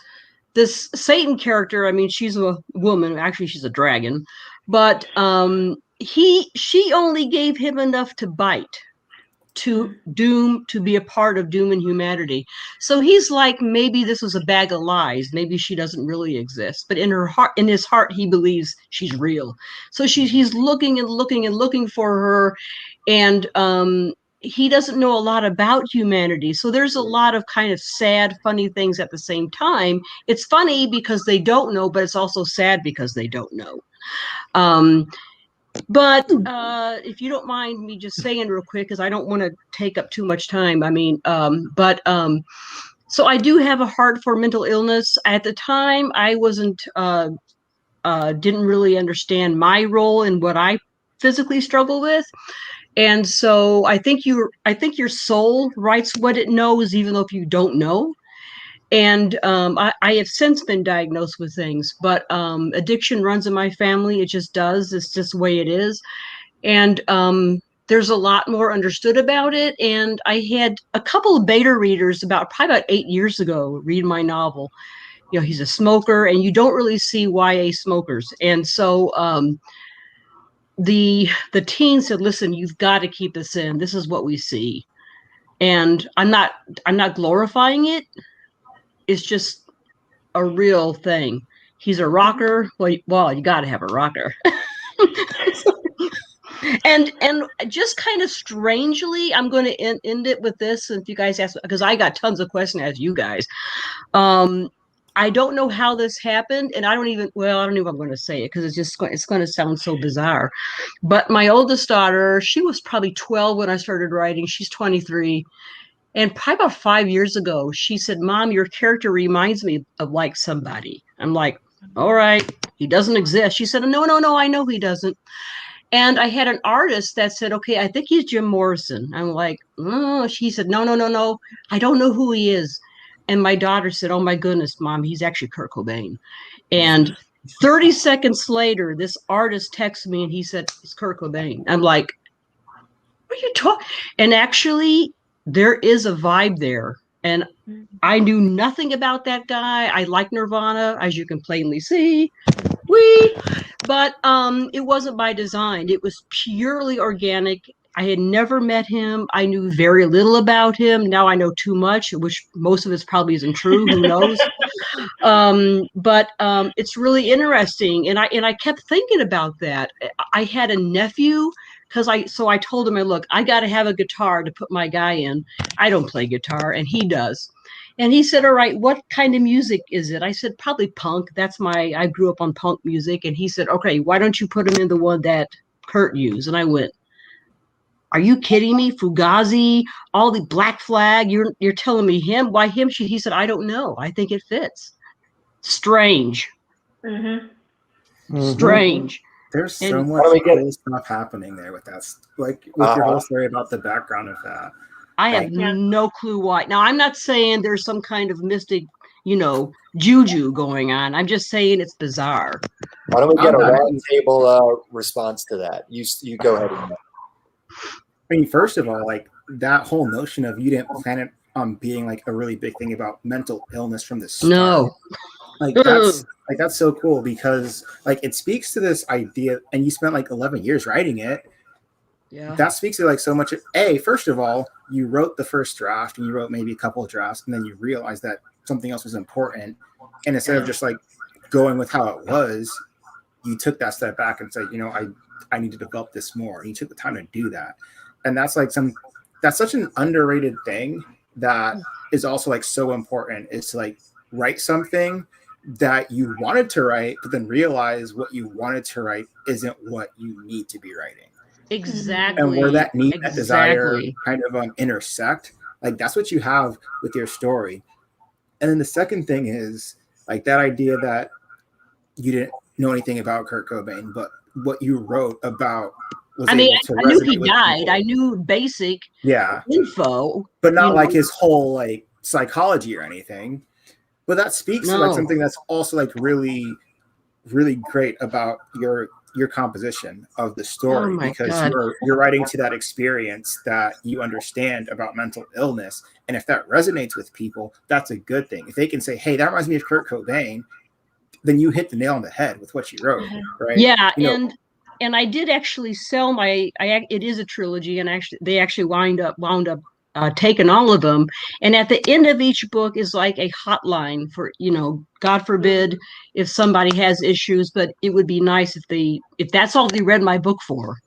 this Satan character, I mean, she's a woman, actually she's a dragon, but she only gave him enough to bite, to be a part of Doom and humanity. So he's like, maybe this was a bag of lies. Maybe she doesn't really exist. But in his heart, he believes she's real. So he's looking and looking and looking for her. And he doesn't know a lot about humanity. So there's a lot of kind of sad, funny things at the same time. It's funny because they don't know, but it's also sad because they don't know. But if you don't mind me just saying real quick, because I don't want to take up too much time. I mean, so I do have a heart for mental illness. At the time, I didn't really understand my role in what I physically struggle with. And so I think your soul writes what it knows, even though if you don't know. And I have since been diagnosed with things, but addiction runs in my family. It just does. It's just the way it is. And there's a lot more understood about it. And I had a couple of beta readers probably about 8 years ago read my novel. You know, he's a smoker, and you don't really see YA smokers. And so the teen said, listen, you've got to keep this in. This is what we see. And I'm not glorifying it. It's just a real thing. He's a rocker. Well, you got to have a rocker. and just kind of strangely, I'm going to end it with this. And if you guys ask, because I got tons of questions as you guys. I don't know how this happened, and I don't even if I'm going to say it because it's going to sound so bizarre. But my oldest daughter, she was probably 12 when I started writing. She's 23. And probably about 5 years ago, she said, Mom, your character reminds me of like somebody. I'm like, all right, he doesn't exist. She said, no, I know he doesn't. And I had an artist that said, okay, I think he's Jim Morrison. I'm like, oh. She said, no, I don't know who he is. And my daughter said, oh my goodness, Mom, he's actually Kurt Cobain. And 30 seconds later, this artist texted me and he said, it's Kurt Cobain. I'm like, what are you talking? And actually, there is a vibe there. And I knew nothing about that guy. I like Nirvana, as you can plainly see. But it wasn't by design. It was purely organic. I had never met him. I knew very little about him. Now I know too much, which most of it probably isn't true. Who knows? But it's really interesting. And I kept thinking about that. I had a nephew. So I told him, look, I got to have a guitar to put my guy in. I don't play guitar, and he does. And he said, all right, what kind of music is it? I said, probably punk. I grew up on punk music. And he said, okay, why don't you put him in the one that Kurt used? And I went, are you kidding me? Fugazi, all the Black Flag. You're telling me him? Why him? He said, I don't know. I think it fits. Strange. Strange. There's so much cool stuff happening there with that, like with your whole story about the background of that. I have no clue why. Now, I'm not saying there's some kind of mystic, juju going on. I'm just saying it's bizarre. Why don't we get a round table response to that? You go ahead. I mean, first of all, like that whole notion of you didn't plan it on being like a really big thing about mental illness from the start. No. That's so cool because like it speaks to this idea, and you spent like 11 years writing it. Yeah. That speaks to like so much. First of all, you wrote the first draft and you wrote maybe a couple of drafts, and then you realized that something else was important. And instead of just like going with how it was, you took that step back and said, I need to develop this more. And you took the time to do that. And that's such an underrated thing that is also like so important, is to like write something that you wanted to write, but then realize what you wanted to write isn't what you need to be writing. Exactly. And where that need, that desire kind of intersect, like that's what you have with your story. And then the second thing is like that idea that you didn't know anything about Kurt Cobain, but what you wrote about was I knew he died. People. I knew basic info. But not like his whole like psychology or anything, but that speaks to like something that's also like really, really great about your composition of the story, because you're writing to that experience that you understand about mental illness, and if that resonates with people, that's a good thing. If they can say, hey, that reminds me of Kurt Cobain, then you hit the nail on the head with what you wrote, right? Yeah, and I did actually sell it is a trilogy, and they actually wound up taking all of them, and at the end of each book is like a hotline for, God forbid if somebody has issues, but it would be nice if that's all they read my book for,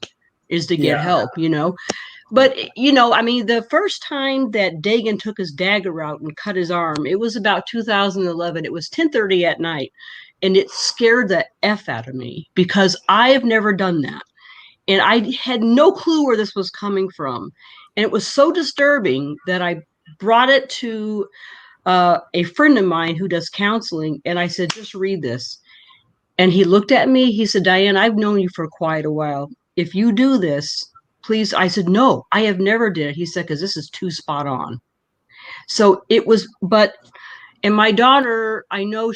is to get help, But, I mean, the first time that Dagan took his dagger out and cut his arm, it was about 2011. It was 10:30 at night, and it scared the F out of me because I have never done that. And I had no clue where this was coming from. And it was so disturbing that I brought it to a friend of mine who does counseling. And I said, just read this. And he looked at me. He said, Diane, I've known you for quite a while. If you do this, please. I said, no, I have never did it. He said, because this is too spot on. So it was, and my daughter, I know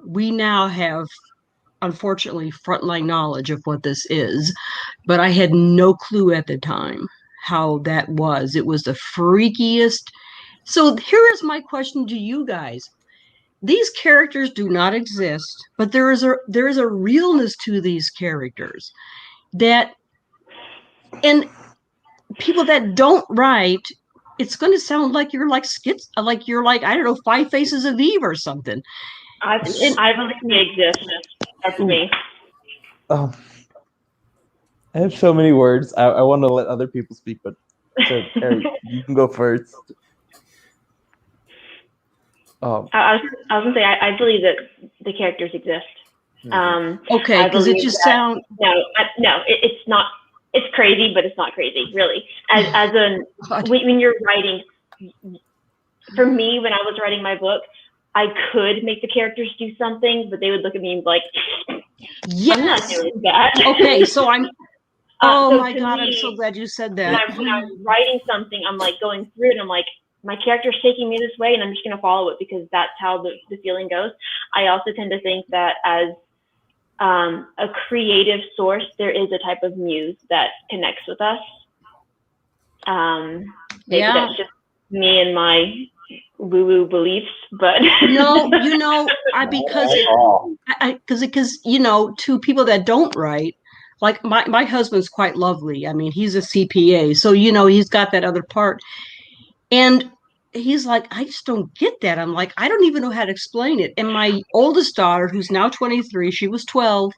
we now have, unfortunately, frontline knowledge of what this is, but I had no clue at the time how that was. It was the freakiest. So here is my question to you guys. These characters do not exist, but there is a realness to these characters and people that don't write, it's going to sound like you're like I don't know, Five Faces of Eve or something. I believe they exist. That's me. I have so many words. I want to let other people speak, but so, Terry, you can go first. I was going to say, I believe that the characters exist. Okay, because it just sounds... No, it's not. It's crazy, but it's not crazy, really. When you're writing, for me, when I was writing my book, I could make the characters do something, but they would look at me and be like, yes! I'm not doing that. Okay, so I'm... Oh so my God, I'm so glad you said that. When I'm writing something, I'm like going through it, and I'm like, my character's taking me this way, and I'm just going to follow it because that's how the feeling goes. I also tend to think that as a creative source, there is a type of muse that connects with us. Maybe that's just me and my woo-woo beliefs, but no, because to people that don't write, like my husband's quite lovely. I mean, he's a CPA, so he's got that other part, and he's like, I just don't get that. I'm like, I don't even know how to explain it. And my oldest daughter, who's now 23, she was 12.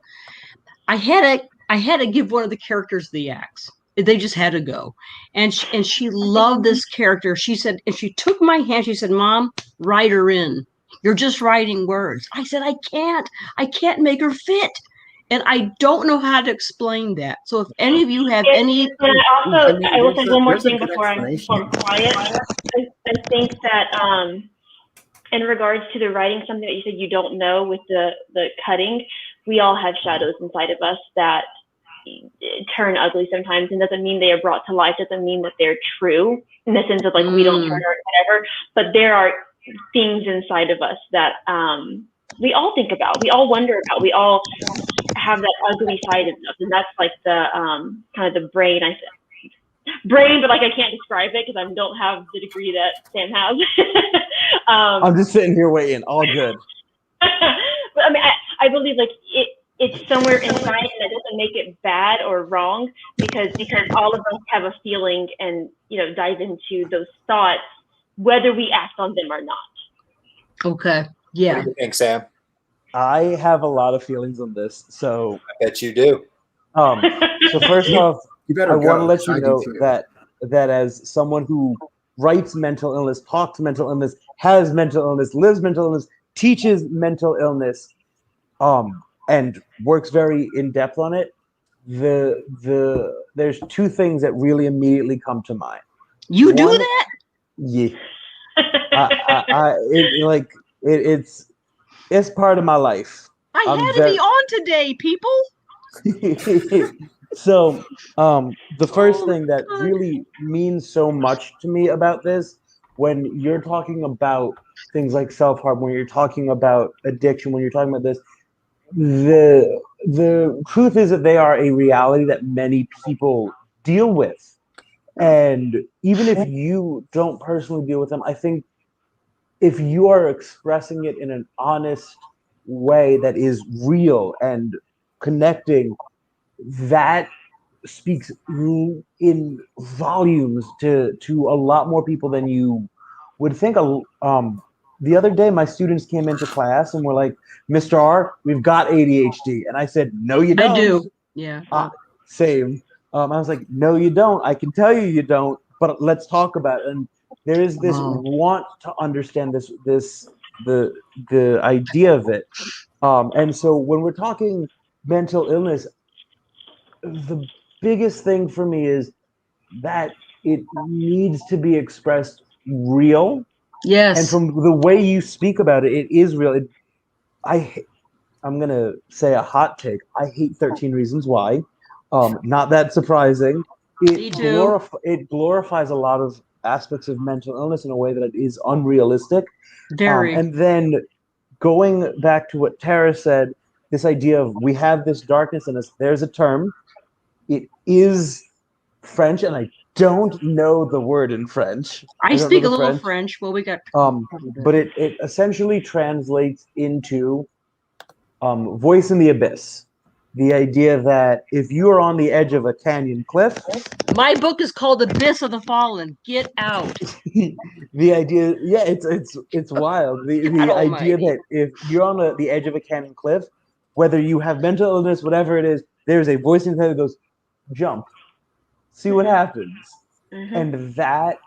I had to give one of the characters the axe. They just had to go. And she loved this character. She said, and she took my hand. She said, Mom, write her in. You're just writing words. I said, I can't make her fit. And I don't know how to explain that. So if any of you have any... I will say one more thing before I'm quiet. I think that in regards to the writing, something that you said you don't know with the cutting, we all have shadows inside of us that turn ugly sometimes, and doesn't mean they are brought to life, doesn't mean that they're true in the sense of like we don't turn or whatever, but there are things inside of us that we all think about, we all wonder about, we all have that ugly side of us, and that's like the kind of the brain. But like I can't describe it because I don't have the degree that Sam has. I'm just sitting here waiting. All good. But I mean, I believe like it's somewhere inside, and it doesn't make it bad or wrong because all of us have a feeling and dive into those thoughts, whether we act on them or not. Okay. Yeah. What do you think, Sam? I have a lot of feelings on this, so I bet you do. So first off, I want to let you know that as someone who writes mental illness, talks mental illness, has mental illness, lives mental illness, teaches mental illness, and works very in depth on it, there's two things that really immediately come to mind. You do that? Yeah. It's part of my life. I had to be on today, people. So, the first thing that really means so much to me about this, when you're talking about things like self-harm, when you're talking about addiction, when you're talking about this, the truth is that they are a reality that many people deal with. And even if you don't personally deal with them, I think if you are expressing it in an honest way that is real and connecting, that speaks in volumes to a lot more people than you would think. The other day, my students came into class and were like, "Mr. R, we've got ADHD," and I said, "No, you don't." I do. Yeah. Same. I was like, "No, you don't. I can tell you don't, but let's talk about it." And there is this want to understand the idea of it. And so when we're talking mental illness, the biggest thing for me is that it needs to be expressed real. Yes. And from the way you speak about it, it is real. I'm gonna say a hot take. I hate 13 Reasons Why. Not that surprising. Me too. It glorifies a lot of aspects of mental illness in a way that is unrealistic. Very. And then going back to what Tara said, this idea of we have this darkness in us. There's a term. It is French, and I don't know the word in French. I speak a little French. Well, we got. But it essentially translates into voice in the abyss. The idea that if you are on the edge of a canyon cliff, my book is called Abyss of the Fallen. Get out. The idea, yeah, it's wild. The idea that if you're on the edge of a canyon cliff, whether you have mental illness, whatever it is, there's a voice in your head that goes, "Jump, see what happens." And that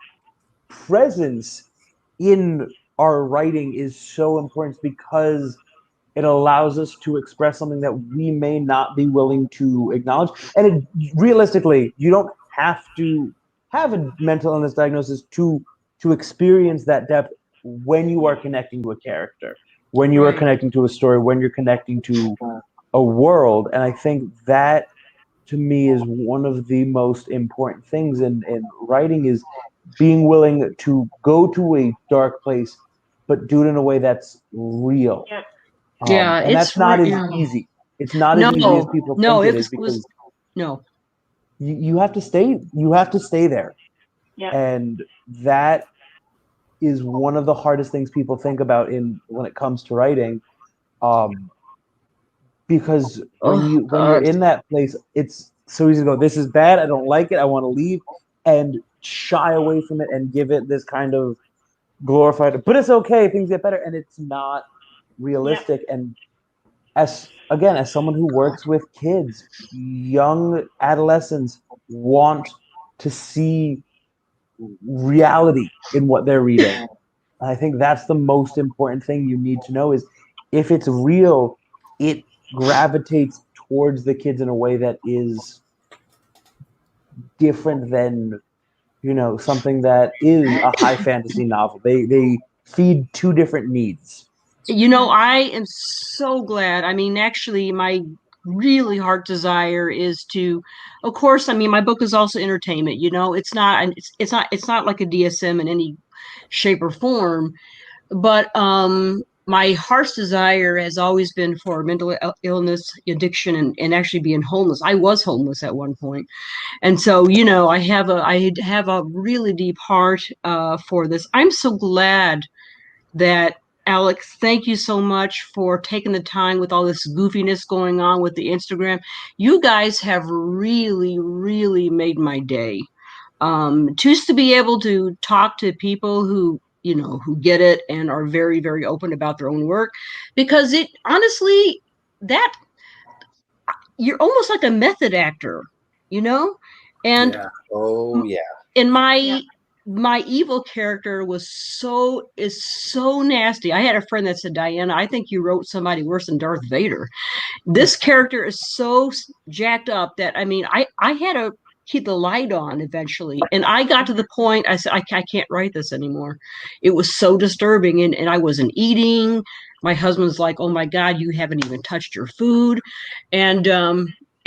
presence in our writing is so important because it allows us to express something that we may not be willing to acknowledge. And realistically, you don't have to have a mental illness diagnosis to experience that depth when you are connecting to a character, when you are connecting to a story, when you're connecting to a world. And I think that, to me, is one of the most important things in writing, is being willing to go to a dark place, but do it in a way that's real. Yep. And that's not as easy. It's not as easy as people think it is, because you have to stay. You have to stay there, and that is one of the hardest things people think about when it comes to writing, because when you're in that place, it's so easy to go, "This is bad. I don't like it. I want to leave," and shy away from it and give it this kind of glorified, "But it's okay. Things get better," and it's not realistic. And as someone who works with kids, young adolescents want to see reality in what they're reading. I think that's the most important thing you need to know, is if it's real, it gravitates towards the kids in a way that is different than, something that is a high fantasy novel. They feed two different needs. I am so glad. I mean, actually, my really heart desire is to, of course, I mean, my book is also entertainment. It's not like a DSM in any shape or form, but my heart's desire has always been for mental illness, addiction, and actually being homeless. I was homeless at one point. And so, I have a really deep heart for this. I'm so glad that, Alex, thank you so much for taking the time with all this goofiness going on with the Instagram. You guys have really, really made my day. Just to be able to talk to people who get it and are very, very open about their own work, because it honestly, that you're almost like a method actor, and and my evil character is so nasty. I had a friend that said, "Diana, I think you wrote somebody worse than Darth Vader." This character is so jacked up that, I mean, I had to keep the light on eventually. And I got to the point, I said, I can't write this anymore. It was so disturbing. And I wasn't eating. My husband's like, "Oh my God, you haven't even touched your food." And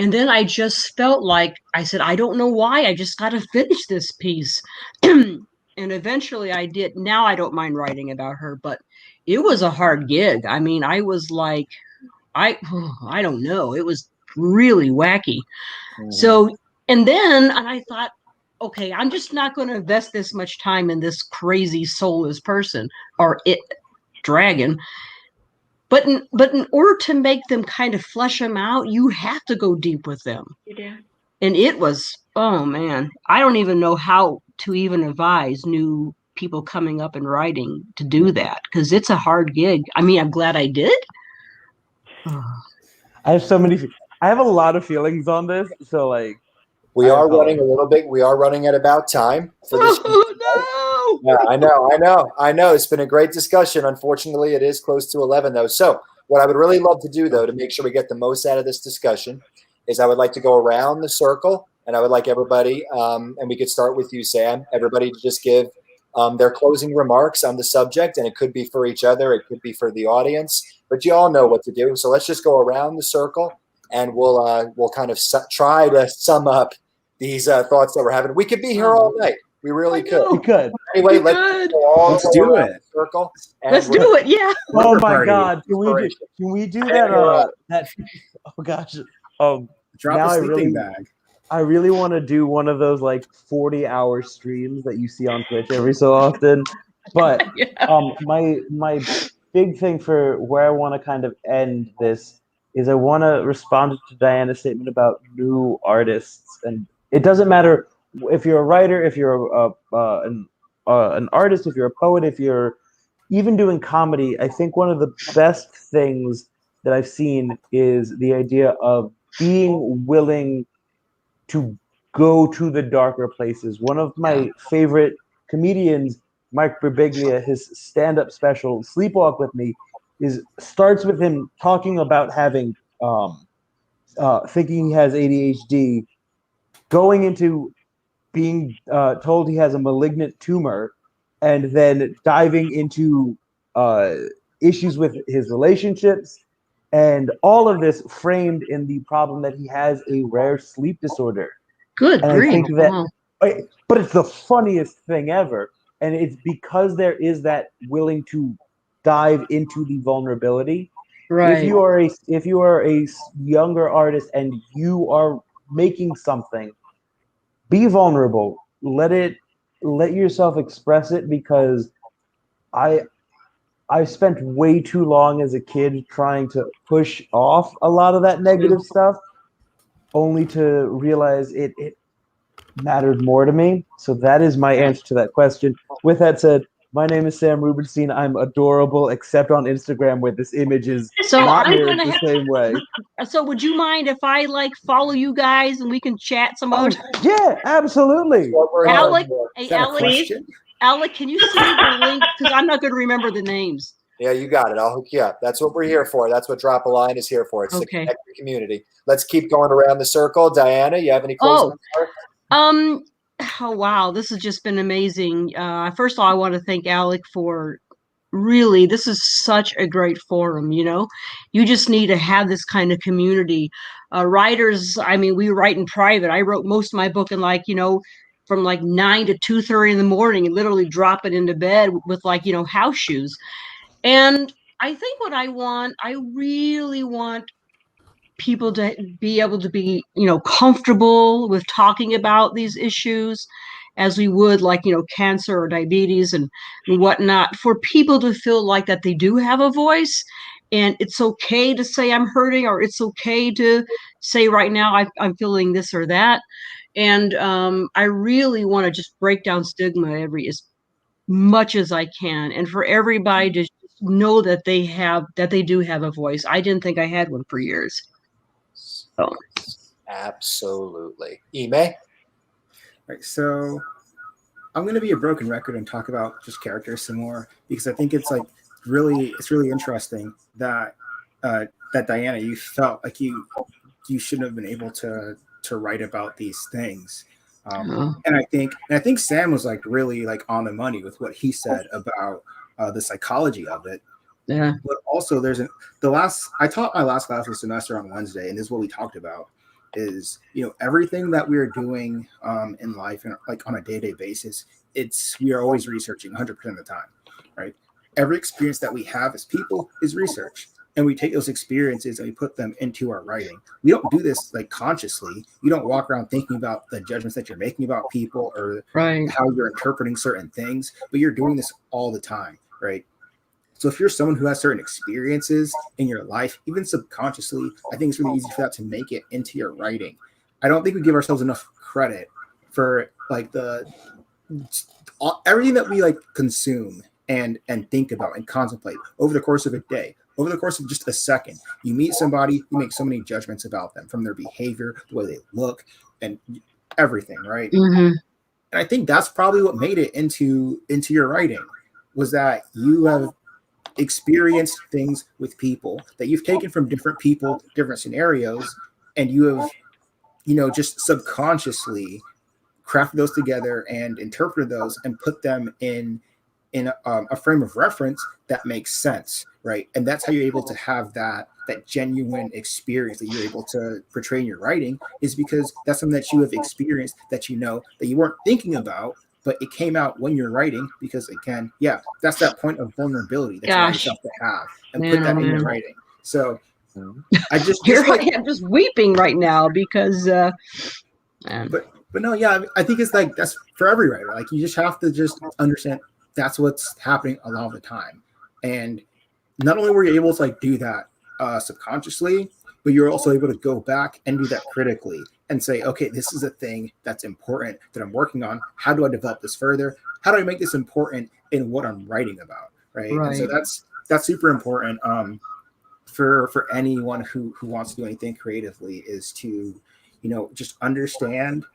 And then I just felt like I said, I don't know why. I just got to finish this piece. And eventually I did. Now I don't mind writing about her, but it was a hard gig. I mean, I was like, I don't know. It was really wacky. So, and I thought, okay, I'm just not going to invest this much time in this crazy soulless person or dragon. But in order to make them kind of flesh them out, you have to go deep with them. You do. And it was, oh man, I don't even know how to even advise new people coming up and writing to do that, because it's a hard gig. I mean, I'm glad I did. I have so many. I have a lot of feelings on this. So like, we are running a little bit. We are running at about time for this. Oh, no! Yeah, I know. It's been a great discussion. Unfortunately, it is close to 11 though. So what I would really love to do though, to make sure we get the most out of this discussion, is I would like to go around the circle, and I would like everybody, and we could start with you, Sam. Everybody to just give their closing remarks on the subject, and it could be for each other, it could be for the audience, but you all know what to do. So let's just go around the circle, and we'll kind of try to sum up these thoughts that we're having. We could be here all night. We really could. We could. Anyway, let's do it. Circle. Let's do it. Yeah. Oh my God! Can we do that? That. Oh gosh. Drop now a sleeping bag. I really want to do one of those like 40-hour streams that you see on Twitch every so often. But my big thing for where I want to kind of end this is I want to respond to Diana's statement about new artists, and it doesn't matter if you're a writer, if you're an artist, if you're a poet, if you're even doing comedy. I think one of the best things that I've seen is the idea of being willing to go to the darker places. One of my favorite comedians, Mike Birbiglia, his stand-up special, Sleepwalk With Me, starts with him talking about having, thinking he has ADHD, going into being told he has a malignant tumor, and then diving into issues with his relationships, and all of this framed in the problem that he has a rare sleep disorder. Good grief. I think that, but it's the funniest thing ever. And it's because there is that willing to dive into the vulnerability. Right. If you are a younger artist and you are making something, be vulnerable. Let yourself express it, because I spent way too long as a kid trying to push off a lot of that negative stuff, only to realize it mattered more to me. So that is my answer to that question. With that said, my name is Sam Rubenstein. I'm adorable, except on Instagram, where this image is not mirrored the same way. So would you mind if I follow you guys and we can chat some other time? Yeah, absolutely. Alec, Alec, can you send me the link? Because I'm not going to remember the names. Yeah, you got it. I'll hook you up. That's what we're here for. That's what Drop a Line is here for. It's to connect the community. Let's keep going around the circle. Diana, you have any closing remarks? Oh, wow. This has just been amazing. First of all, I want to thank Alec for really, this is such a great forum. You just need to have this kind of community. Writers, I mean, we write in private. I wrote most of my book in from 9 to 2:30 in the morning, and literally drop it into bed with house shoes. And I think what I really want people to be able to be, comfortable with talking about these issues as we would cancer or diabetes and whatnot, for people to feel like that they do have a voice, and it's okay to say I'm hurting, or it's okay to say right now I'm feeling this or that. And I really want to just break down stigma as much as I can, and for everybody to know that they do have a voice. I didn't think I had one for years. So. Absolutely. Ime? Right, so I'm going to be a broken record and talk about just characters some more, because I think it's really interesting that that Diana, you felt like you shouldn't have been able to write about these things. And I think Sam was really on the money with what he said about the psychology of it. Yeah. But also I taught my last class of the semester on Wednesday, and this is what we talked about. is, everything that we're doing in life and like on a day-to-day basis, we are always researching 100% of the time, right? Every experience that we have as people is research. And we take those experiences and we put them into our writing. We don't do this like consciously. You don't walk around thinking about the judgments that you're making about people or how you're interpreting certain things, but you're doing this all the time, right? So if you're someone who has certain experiences in your life, even subconsciously, I think it's really easy for that to make it into your writing. I don't think we give ourselves enough credit for like everything that we like consume and think about and contemplate over the course of a day. Over the course of just a second, you meet somebody, you make so many judgments about them, from their behavior, the way they look, and everything, right? Mm-hmm. And I think that's probably what made it into your writing, was that you have experienced things with people that you've taken from different people, different scenarios, and you have, just subconsciously crafted those together and interpreted those and put them in a frame of reference that makes sense, right? And that's how you're able to have that genuine experience that you're able to portray in your writing, is because that's something that you have experienced that that you weren't thinking about, but it came out when you're writing, because again, that's that point of vulnerability that you want yourself to have and put that in your writing. So I just I'm just weeping right now because but no, I think it's like that's for every writer. Like you just have to just understand that's what's happening a lot of the time. And not only were you able to like do that subconsciously, but you're also able to go back and do that critically and say, okay, this is a thing that's important that I'm working on. How do I develop this further? How do I make this important in what I'm writing about? Right. And so that's super important for anyone who wants to do anything creatively, is to, just understand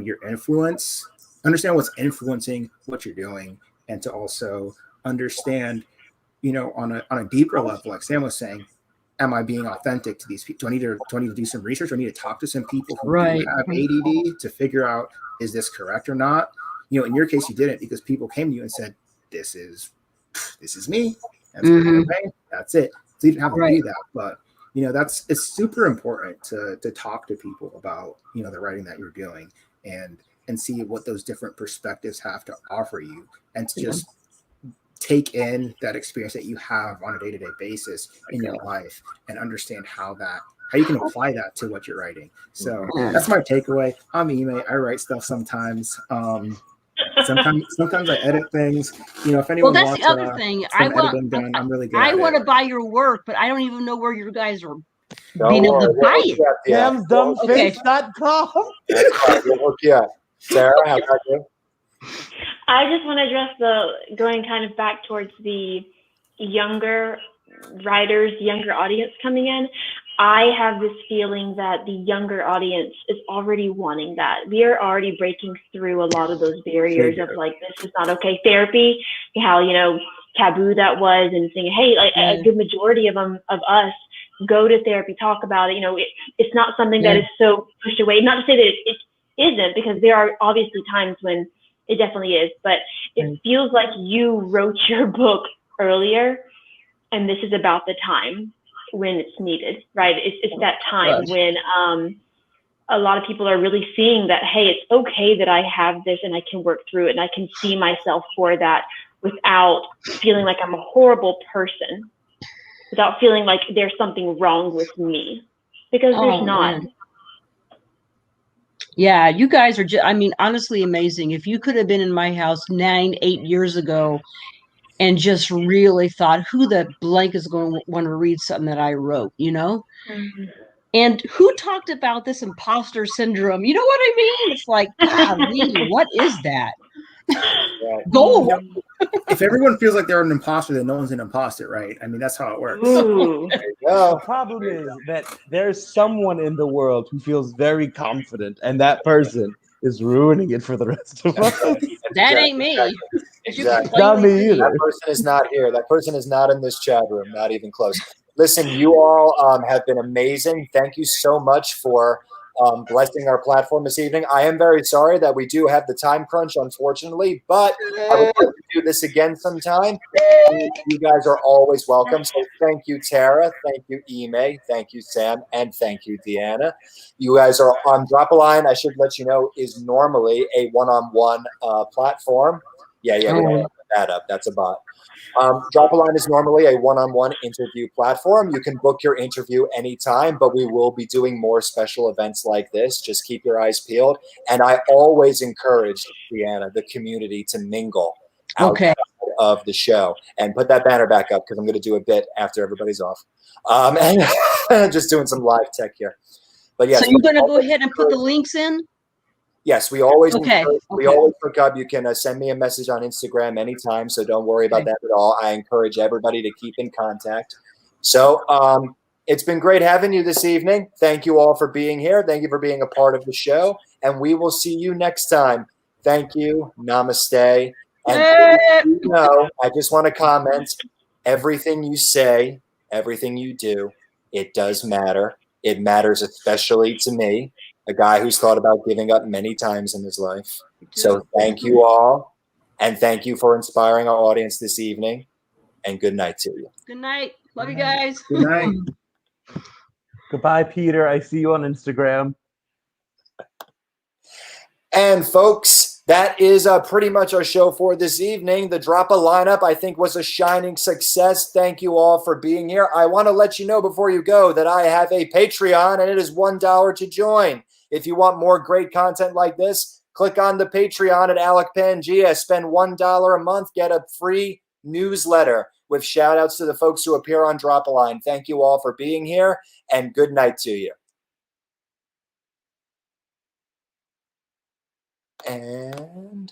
your influence, understand what's influencing what you're doing, and to also understand, on a deeper level, like Sam was saying, am I being authentic to these people? Do I need to do some research? Do I need to talk to some people who have ADD to figure out, is this correct or not? In your case, you didn't, because people came to you and said, this is me. That's it. So you didn't have to do that. But, it's super important to talk to people about, the writing that you're doing and see what those different perspectives have to offer you, and to just take in that experience that you have on a day-to-day basis in your life and understand how you can apply that to what you're writing. So that's my takeaway. I'm Ime. I write stuff sometimes. Sometimes I edit things. If anyone that's wants the other thing. editing done, I'm really good. I want to buy your work, but I don't even know where you guys are being able to buy it. SamsDumbFace.com. Sarah, how about you? I just want to address going kind of back towards the younger writers, younger audience coming in. I have this feeling that the younger audience is already wanting that. We are already breaking through a lot of those barriers of like, this is not okay. Therapy, how, taboo that was, and saying, hey, like a good majority of us go to therapy, talk about it. It's not something that is so pushed away. Not to say that it isn't, because there are obviously times when it definitely is, but it feels like you wrote your book earlier, and this is about the time when it's needed, right? It's that time when a lot of people are really seeing that, hey, it's okay that I have this and I can work through it and I can see myself for that without feeling like I'm a horrible person, without feeling like there's something wrong with me, because there's not. Man. Yeah, you guys are honestly amazing. If you could have been in my house 8 years ago and just really thought, who the blank is going to want to read something that I wrote, Mm-hmm. And who talked about this imposter syndrome? You know what I mean? It's like, golly, what is that? Go. If everyone feels like they're an imposter, then no one's an imposter, right? I mean, that's how it works. The problem is that there's someone in the world who feels very confident, and that person is ruining it for the rest of us. That ain't me. Exactly. Not me either. That person is not here. That person is not in this chat room, not even close. Listen, you all have been amazing. Thank you so much for blessing our platform this evening. I am very sorry that we do have the time crunch, unfortunately, but I would like to do this again sometime. You guys are always welcome. So thank you, Tara. Thank you, Ime. Thank you, Sam. And thank you, Deanna. You guys are on Drop a Line. I should let you know is normally a one-on-one platform. Yeah, we don't put that up. That's a bot. Drop a Line is normally a one-on-one interview platform. You can book your interview anytime, but we will be doing more special events like this. Just keep your eyes peeled. And I always encourage, Deanna, the community to mingle outside of the show. And put that banner back up because I'm going to do a bit after everybody's off. And just doing some live tech here. But yes, so you're going to go ahead and put the links in? Yes, we always we always hook up. You can send me a message on Instagram anytime, so don't worry about that at all. I encourage everybody to keep in contact. So it's been great having you this evening. Thank you all for being here. Thank you for being a part of the show, and we will see you next time. Thank you. Namaste. And I just want to comment, everything you say, everything you do, it does matter. It matters especially to me, a guy who's thought about giving up many times in his life. So thank you all, and thank you for inspiring our audience this evening, and good night to you. Good night. Love you guys. Good night. Goodbye, Peter. I see you on Instagram. And folks, that is pretty much our show for this evening. The Drop a Lineup, I think, was a shining success. Thank you all for being here. I want to let you know before you go that I have a Patreon, and it is $1 to join. If you want more great content like this, click on the Patreon at Alec Pangea. Spend $1 a month, get a free newsletter with shout outs to the folks who appear on Drop a Line. Thank you all for being here, and good night to you. And